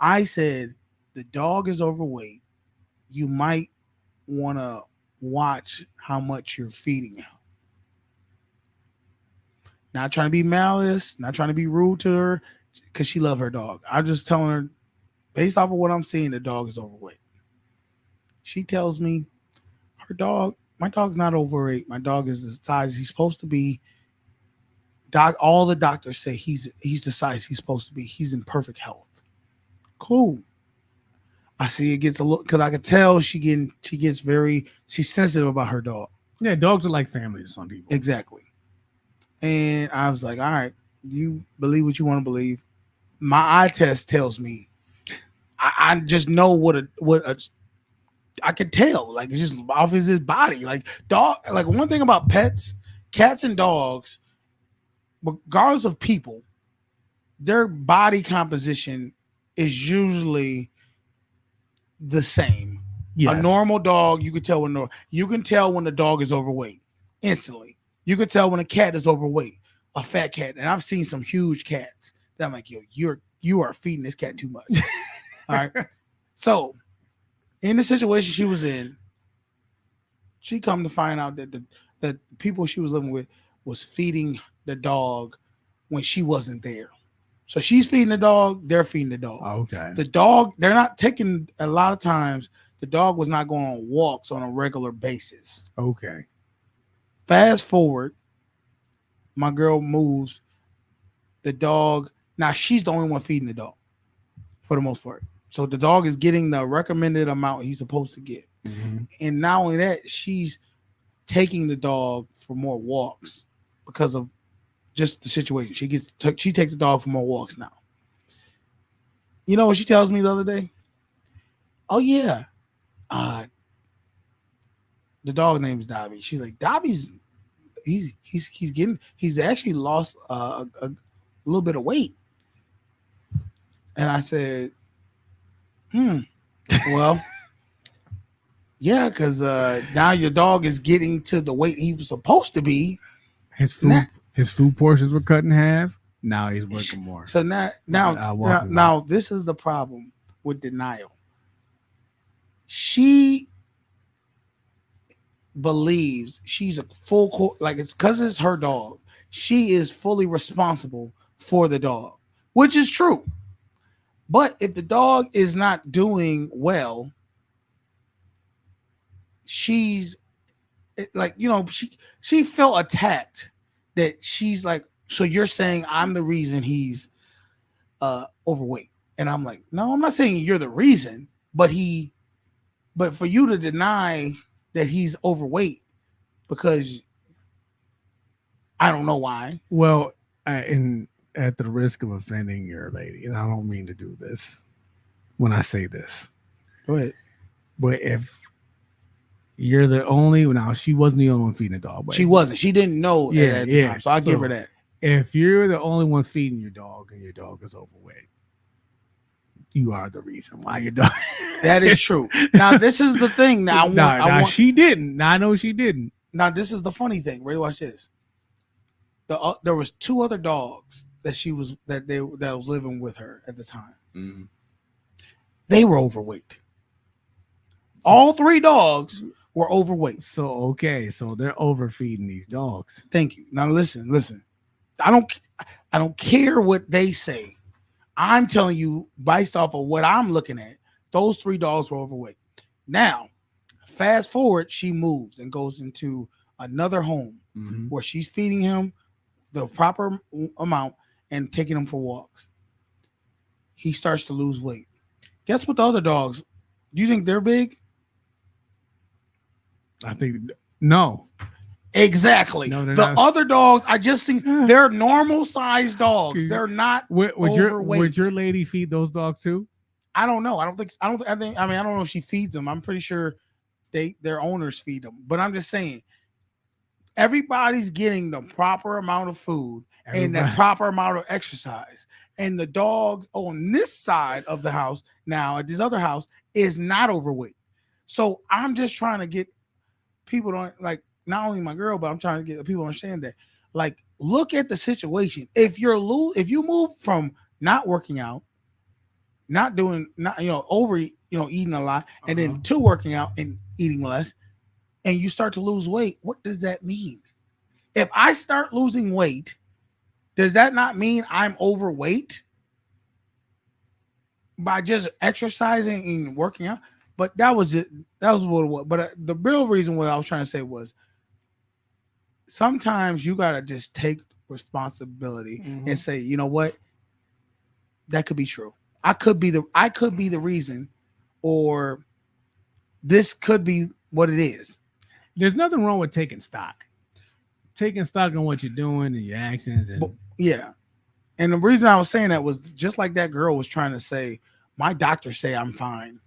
I said the dog is overweight. You might want to watch how much you're feeding him. Not trying to be malice, not trying to be rude to her, because she loves her dog. I'm just telling her, based off of what I'm seeing, the dog is overweight. She tells me, my dog's not overweight. My dog is the size he's supposed to be. All the doctors say he's the size he's supposed to be. He's in perfect health. Cool. I see it gets a little, because I could tell she's sensitive about her dog. Yeah, dogs are like family to some people. Exactly. And I was like, all right, you believe what you want to believe. My eye test tells me, I just know I could tell. Like, it's just off his body. Like one thing about pets, cats and dogs, regardless of people, their body composition is usually the same. Yes. A normal dog, you can tell when the dog is overweight instantly. You can tell when a cat is overweight, a fat cat. And I've seen some huge cats that I'm like, yo, you are feeding this cat too much. All right. So in the situation she was in, she come to find out that the people she was living with was feeding the dog when she wasn't there. So she's feeding the dog, they're feeding the dog. Okay. The dog, they're not taking, a lot of times, the dog was not going on walks on a regular basis. Okay. Fast forward, my girl moves the dog. Now she's the only one feeding the dog for the most part. So the dog is getting the recommended amount he's supposed to get. Mm-hmm. And not only that, she's taking the dog for more walks because of just the situation. She takes the dog for more walks now. You know what she tells me the other day? Oh yeah, the dog's name is Dobby. She's like, Dobby's he's actually lost a little bit of weight. And I said, well, Yeah, because now your dog is getting to the weight he was supposed to be. His food portions were cut in half. Now he's working more. So now this is the problem with denial. She believes she's a like it's because it's her dog. She is fully responsible for the dog, which is true. But if the dog is not doing well, she's like, she felt attacked that she's like, so you're saying I'm the reason he's overweight. And I'm like, no, I'm not saying you're the reason, but for you to deny that he's overweight because I don't know why. Well, and at the risk of offending your lady, and I don't mean to do this when I say this. Go ahead. But if you're the only, now she wasn't the only one feeding the dog. But she wasn't. She didn't know at the time, so I give her that. If you're the only one feeding your dog and your dog is overweight, you are the reason why your dog. That is true. Now, this is the thing. Now, she didn't. Now, I know she didn't. Now, this is the funny thing. Ready? Watch this. There was 2 other dogs that was living with her at the time. Mm-hmm. They were overweight. All 3 dogs were overweight. So they're overfeeding these dogs. Thank you. Now listen. I don't care what they say. I'm telling you, based off of what I'm looking at, those 3 dogs were overweight. Now, fast forward, she moves and goes into another home where she's feeding him the proper amount and taking him for walks. He starts to lose weight. Guess what the other dogs, do you think they're big? I think no. Exactly. No, the not. Other dogs, I just seen they're normal sized dogs. They're not overweight. Would your lady feed those dogs too? I don't know. I don't know if she feeds them. I'm pretty sure their owners feed them. But I'm just saying, everybody's getting the proper amount of food and the proper amount of exercise. And the dogs on this side of the house now at this other house is not overweight. So I'm just trying to get people to, like, not only my girl, but I'm trying to get people to understand that, like, look at the situation. If you move from not working out, eating a lot, and then to working out and eating less, and you start to lose weight, what does that mean? If I start losing weight, does that not mean I'm overweight by just exercising and working out? But that was what it was. But the real reason what I was trying to say was, sometimes you gotta just take responsibility and say, you know what, that could be true. I could be the reason, or this could be what it is. There's nothing wrong with taking stock on what you're doing and your actions. Yeah. And the reason I was saying that was just like that girl was trying to say, my doctors say I'm fine.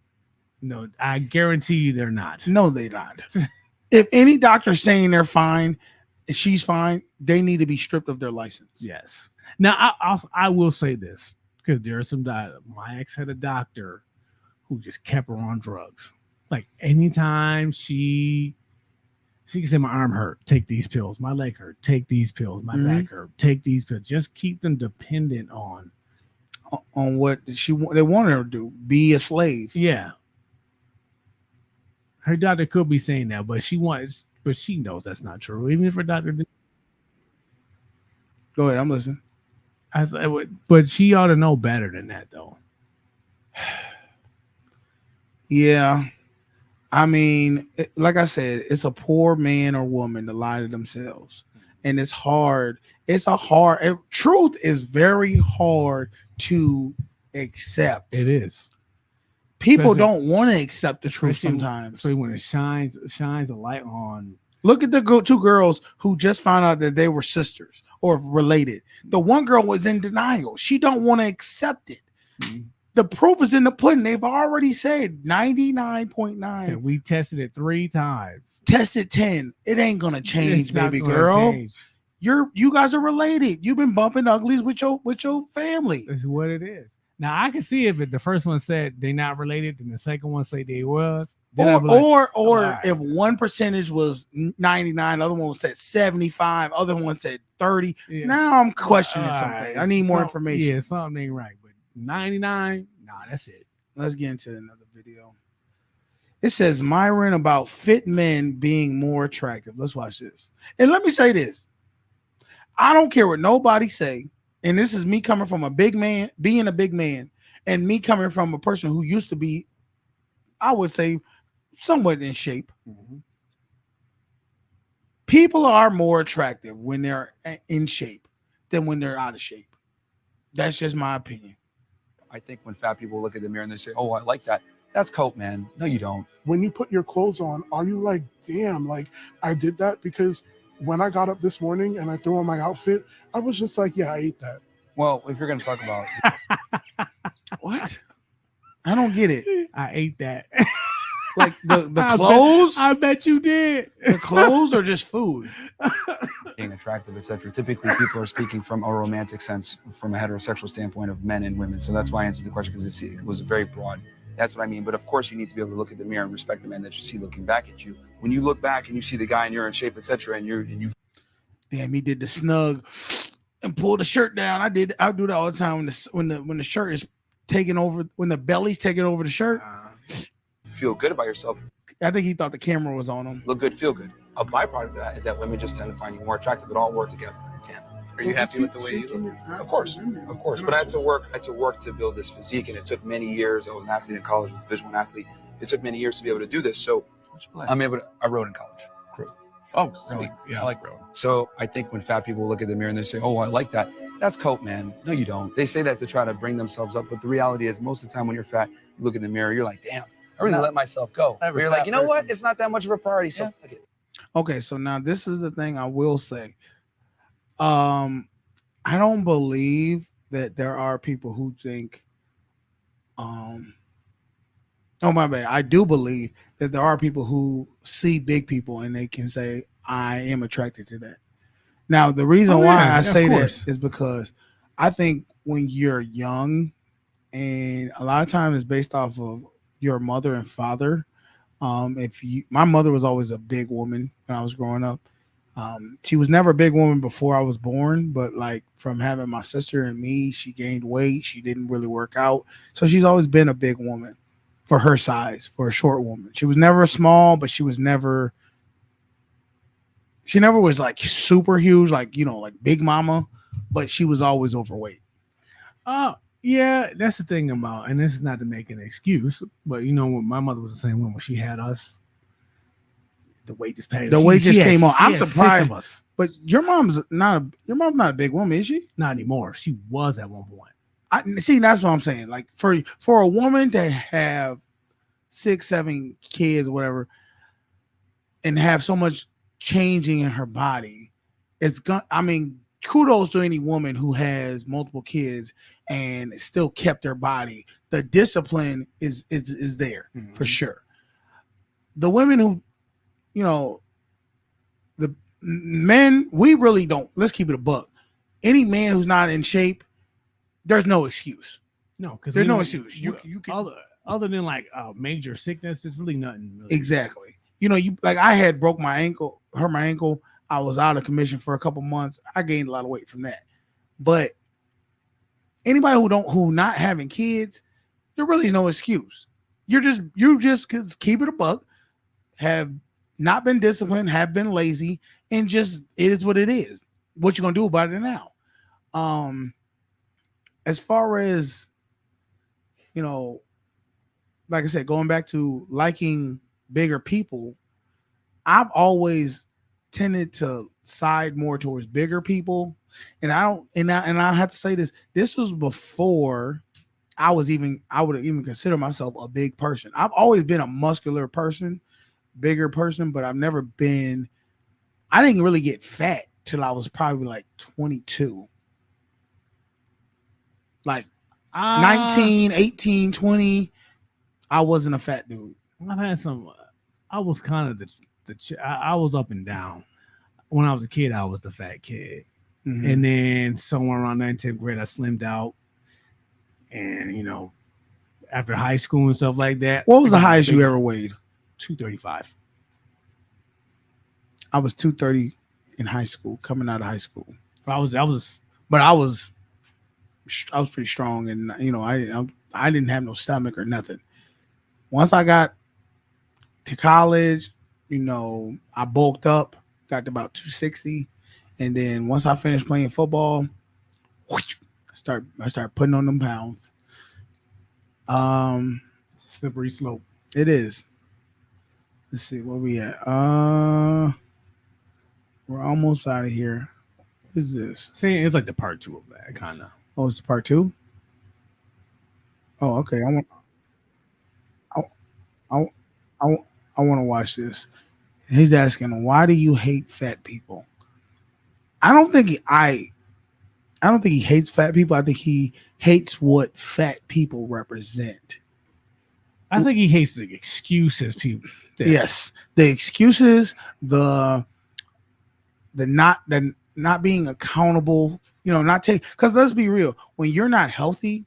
No, I guarantee you they're not. No, they're not. If any doctor's saying they're fine, if she's fine, they need to be stripped of their license. Yes. Now, I will say this, because there are some my ex had a doctor who just kept her on drugs. Like, anytime she can say, my arm hurt, take these pills. My leg hurt, take these pills. My back hurt, take these pills. Just keep them dependent on what they want her to do. Be a slave. Yeah. Her doctor could be saying that, but she knows that's not true. Even if her doctor did. Go ahead, I'm listening. But she ought to know better than that, though. Yeah. I mean, like I said, it's a poor man or woman to lie to themselves. And it's hard. Truth is very hard to accept. It is. People don't want to accept the truth sometimes. Especially when it shines a light on. Look at the 2 girls who just found out that they were sisters or related. The one girl was in denial. She don't want to accept it. Mm-hmm. The proof is in the pudding. They've already said 99.9. We tested it 3 times. Tested 10. It ain't gonna change, baby girl. Change. You guys are related. You've been bumping uglies with your family. That's what it is. Now I can see if the first one said they not related, and the second one say they was. Then I'd be like, Or all right. if one percentage was 99, the other one said 75, other one said 30. Yeah. Now I'm questioning All something. right, I need more some- information. Yeah, something ain't right. But 99, nah, that's it. Let's get into another video. It says Myron about fit men being more attractive. Let's watch this. And let me say this. I don't care what nobody say. And this is me coming from a big man, being a big man, and me coming from a person who used to be, I would say, somewhat in shape. People are more attractive when they're in shape than when they're out of shape. That's just my opinion. I think when fat people look at the mirror and they say, "Oh, I like that," that's coke, man. No, you don't. When you put your clothes on, are you like, damn, like I did that? Because when I got up this morning and I threw on my outfit, I was just like, yeah, I ate that. Well, if you're going to talk about what? I don't get it. I ate that. Like the clothes? I bet you did. The clothes or just food? being attractive, etc. Typically, people are speaking from a romantic sense, from a heterosexual standpoint of men and women. So that's why I answered the question, because it was very broad. That's what I mean. But of course, you need to be able to look at the mirror and respect the man that you see looking back at you. When you look back and you see the guy and you're in shape, etc., and you. Damn, he did the snug and pulled the shirt down. I do that all the time when the shirt is taking over, when the belly's taking over the shirt. Feel good about yourself. I think he thought the camera was on him. Look good, feel good. A byproduct of that is that women just tend to find you more attractive. It all work together in tandem. Are you happy with the way you look? Of course. But I had to work to build this physique, and it took many years. I was an athlete in college, a Division I athlete. It took many years to be able to do this. So I rode in college. Oh, sweet. Yeah, I like rowing. So I think when fat people look at the mirror and they say, "Oh, I like that," that's coke, man. No, you don't. They say that to try to bring themselves up, but the reality is, most of the time when you're fat, you look in the mirror, you're like, "Damn, I really let myself go." Or you're like, "You know what? It's not that much of a priority." So fuck it. Okay, so now this is the thing I will say. I don't believe that there are people who think, oh my bad. I do believe that there are people who see big people and they can say, I am attracted to that. Now, the reason why I say that is because I think when you're young, and a lot of times it's based off of your mother and father. My mother was always a big woman when I was growing up. She was never a big woman before I was born, but like from having my sister and me, she gained weight. She didn't really work out. So she's always been a big woman for her size, for a short woman. She was never small, but she never was like super huge, like, like Big Mama, but she was always overweight. Yeah, that's the thing about, and this is not to make an excuse, but when my mother was the same when she had us, the weight just came on. I'm surprised, but your mom's not a big woman, is she? Not anymore. She was at one point. I see. That's what I'm saying. Like for a woman to have 6-7 kids or whatever, and have so much changing in her body, kudos to any woman who has multiple kids and still kept their body. The discipline is there for sure. The women who, the men, we really don't. Let's keep it a buck. Any man who's not in shape, there's no excuse. No, because there's no excuse. You can, other than like major sickness, there's really nothing. Really. Exactly. I had broke my ankle, hurt my ankle. I was out of commission for a couple months. I gained a lot of weight from that. But anybody who not having kids, there really is no excuse. You just keep it a buck, have not been disciplined, have been lazy, and just it is what it is. What you gonna do about it now? As far as like I said, going back to liking bigger people, I've always tended to side more towards bigger people, and I have to say this was before I would even consider myself a big person. I've always been a muscular person, bigger person, but I didn't really get fat till I was probably like 22. Like 19, 18, 20, I wasn't a fat dude. I've had some. I was kind of I was up and down. When I was a kid, I was the fat kid. Mm-hmm. And then somewhere around 9th, 10th grade, I slimmed out. And after high school and stuff like that. What was the highest you ever weighed? 235. I was 230 in high school, coming out of high school. But I was pretty strong, and I didn't have no stomach or nothing. Once I got to college, I bulked up, got to about 260, and then once I finished playing football, I started putting on them pounds. Slippery slope. It is. Let's see where we at. We're almost out of here. What is this? See, it's like the part 2 of that kind of. Oh, it's the part 2. Oh, okay. I want to watch this. He's asking, why do you hate fat people? I don't think he hates fat people. I think he hates what fat people represent. I think he hates the excuses people. Yes, the excuses, the not being accountable. Not take, because let's be real. When you're not healthy,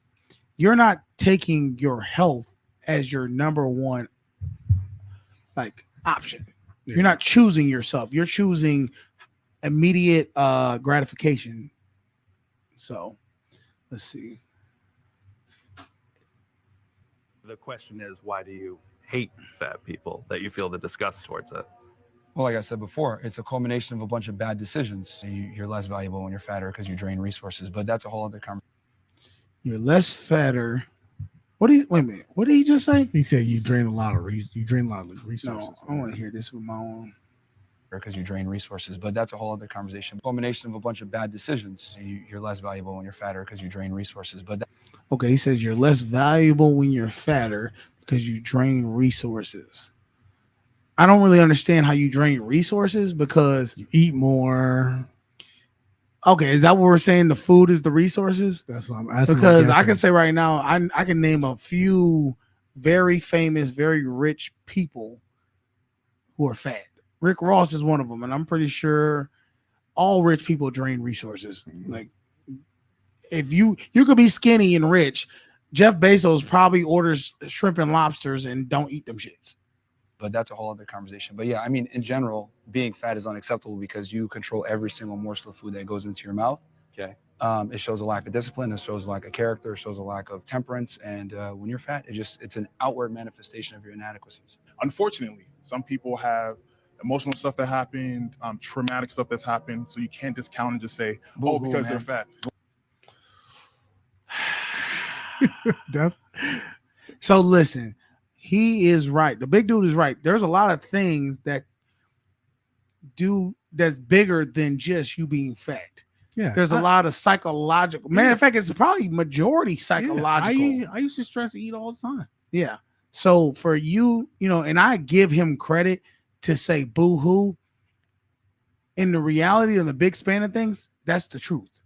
you're not taking your health as your number one option. Yeah. You're not choosing yourself. You're choosing immediate gratification. So let's see. The question is, why do you hate fat people, that you feel the disgust towards it? Well, like I said before, it's a culmination of a bunch of bad decisions. You're less valuable when you're fatter because you drain resources, but that's a whole other conversation. You're less fatter. Wait a minute. What did he just say? He said you drain a lot of resources. No, I want to hear this with my own. Because you drain resources, but that's a whole other conversation. Culmination of a bunch of bad decisions. You're less valuable when you're fatter because you drain resources, but okay, he says you're less valuable when you're fatter because you drain resources. I don't really understand how you drain resources, because you eat more. Okay, is that what we're saying? The food is the resources? That's what I'm asking. Because I can say right now, I can name a few very famous, very rich people who are fat. Rick Ross is one of them, and I'm pretty sure all rich people drain resources. Like, if you could be skinny and rich, Jeff Bezos probably orders shrimp and lobsters and don't eat them shits. But that's a whole other conversation. But yeah, I mean, in general, being fat is unacceptable because you control every single morsel of food that goes into your mouth. Okay. It shows a lack of discipline. It shows a lack of character. It shows a lack of temperance. And when you're fat, it's an outward manifestation of your inadequacies. Unfortunately, some people have emotional stuff that happened, traumatic stuff that's happened. So you can't discount and just say, oh, because they're fat. So listen, he is right. The big dude is right. There's a lot of things that's bigger than just you being fat. Yeah, there's a lot of psychological. Matter of fact, it's probably majority psychological. I used to stress eat all the time. Yeah. So for you, and I give him credit to say boo-hoo. In the reality of the big span of things, that's the truth.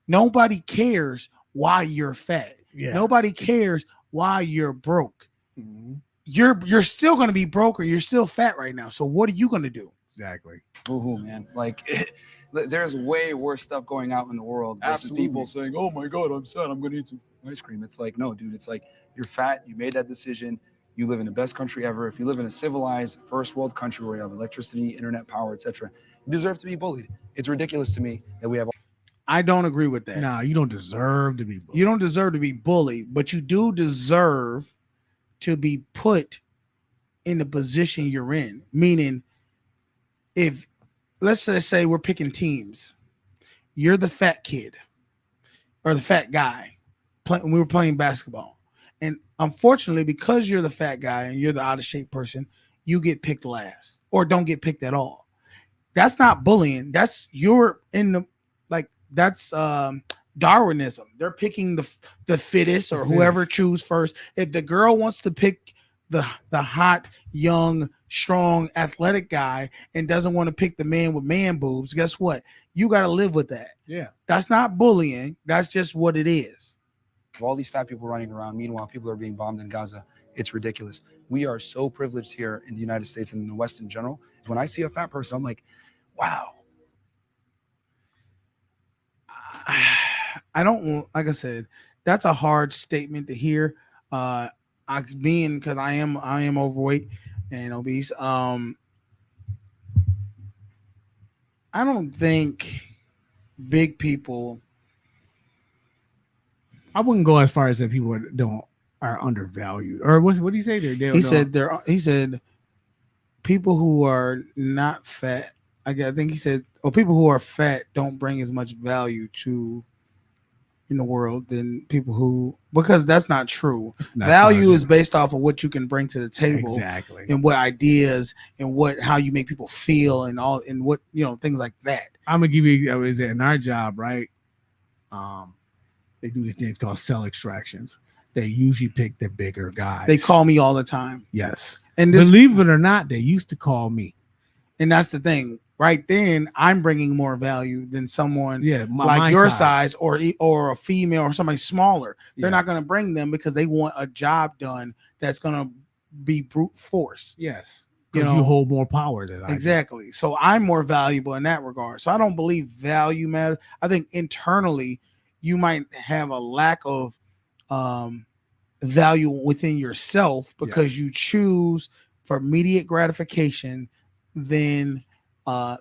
Nobody cares why you're fat. Yeah. Nobody cares why you're broke. Mm-hmm. You're still going to be broke, or you're still fat right now. So what are you going to do? Exactly. Boo-hoo, man. Like, there's way worse stuff going out in the world versus people saying, oh my God, I'm sad, I'm going to eat some ice cream. It's like, no, dude, it's like, you're fat, you made that decision, you live in the best country ever. If you live in a civilized first world country where you have electricity, internet power, etc., you deserve to be bullied. It's ridiculous to me that we have. I don't agree with that. No, you don't deserve to be bullied. You don't deserve to be bullied, but you do deserve to be put in the position you're in. Meaning, if let's just say we're picking teams, you're the fat kid or the fat guy. We were playing basketball, and unfortunately, because you're the fat guy and you're the out of shape person, you get picked last or don't get picked at all. That's not bullying. That's that's Darwinism. They're picking the fittest or whoever choose first. If the girl wants to pick the hot, young, strong, athletic guy and doesn't want to pick the man with man boobs, guess what? You got to live with that. Yeah. That's not bullying. That's just what it is. All these fat people running around. Meanwhile, people are being bombed in Gaza. It's ridiculous. We are so privileged here in the United States and in the West in general. When I see a fat person, I'm like, wow. I don't, like I said, that's a hard statement to hear. Because I am overweight and obese. I don't think big people. I wouldn't go as far as that people are undervalued, or what do you say? He said people who are not fat. I think he said, or people who are fat don't bring as much value to in the world than people who, because that's not true. Value is based off of what you can bring to the table, exactly, and what ideas and how you make people feel and all, and what things like that. I'm gonna give you in our job, right? They do these things called cell extractions. They usually pick the bigger guys. They call me all the time. Yes, and believe it or not, they used to call me. And that's the thing. Right then, I'm bringing more value than someone like my your size or a female or somebody smaller. They're Yeah. not going to bring them because they want a job done that's going to be brute force. Yes, you hold more power than I do. Exactly. So I'm more valuable in that regard. So I don't believe value matters. I think internally, you might have a lack of value within yourself because you choose for immediate gratification than the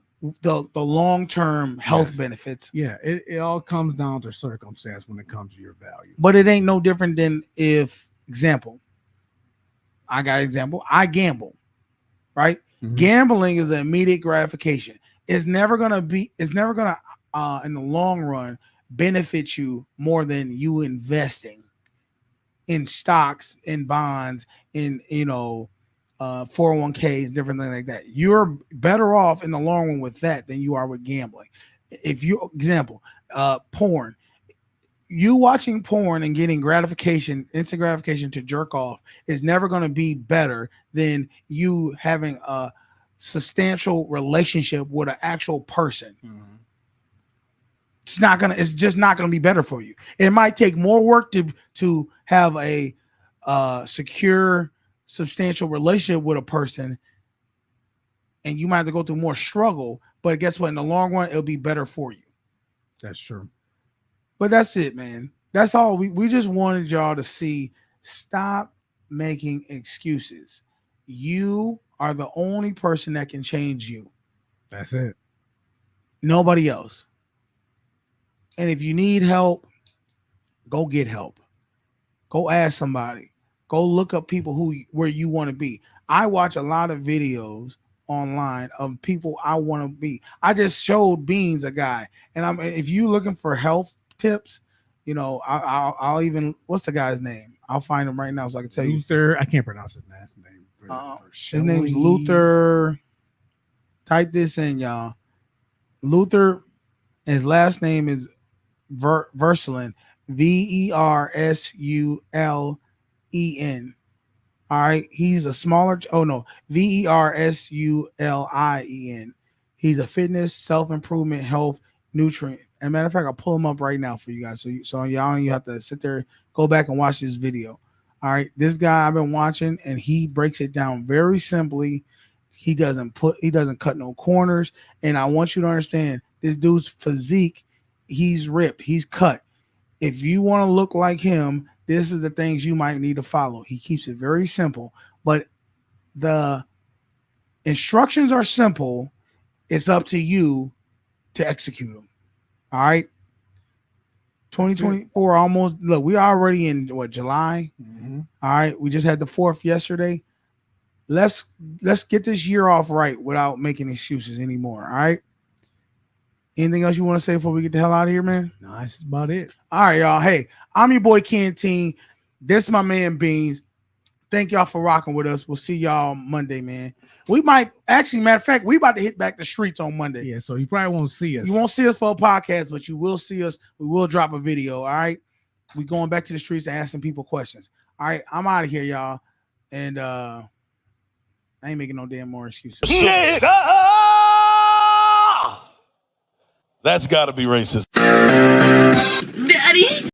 long-term health benefits. Yeah, it all comes down to circumstance when it comes to your value. But it ain't no different than if, I gamble, right? Mm-hmm. Gambling is an immediate gratification. It's never gonna in the long run benefit you more than you investing in stocks, in bonds, in 401ks, different things like that. You're better off in the long run with that than you are with gambling. If you porn, you watching porn and getting instant gratification to jerk off is never going to be better than you having a substantial relationship with an actual person. Mm-hmm. It's just not gonna be better for you. It might take more work to have a secure, substantial relationship with a person, and you might have to go through more struggle. But guess what? In the long run, it'll be better for you. That's true. But that's it, man. That's all. We just wanted y'all to see. Stop making excuses. You are the only person that can change you. That's it. Nobody else. And if you need help, go get help. Go ask somebody. Go look up people where you want to be. I watch a lot of videos online of people I want to be. I just showed Beans a guy, and if you looking for health tips, I'll even, what's the guy's name? I'll find him right now so I can tell Luther. I can't pronounce his last name. His name's Luther. Type this in, y'all. Luther. His last name is Versulin, Versulin. All right, he's a smaller. Versulin. He's a fitness, self-improvement, health, nutrient. As a matter of fact, I'll pull him up right now for you guys, so y'all don't even have to sit there, go back and watch this video. All right, this guy I've been watching, and he breaks it down very simply. He doesn't cut no corners, and I want you to understand this dude's physique. He's ripped. He's cut. If you want to look like him, this is the things you might need to follow. He keeps it very simple, but the instructions are simple. It's up to you to execute them. All right. 2024 almost. Look, we already in July. Mm-hmm. All right. We just had the 4th yesterday. Let's get this year off right without making excuses anymore. All right. Anything else you want to say before we get the hell out of here, man? No, that's about it. All right, y'all. Hey, I'm your boy Canteen. This is my man Beans. Thank y'all for rocking with us. We'll see y'all Monday, man. We might actually, matter of fact, we about to hit back the streets on Monday. Yeah, so you probably won't see us. You won't see us for a podcast, but you will see us. We will drop a video. All right. We going back to the streets and asking people questions. All right, I'm out of here, y'all. And I ain't making no damn more excuses. That's got to be racist. Daddy?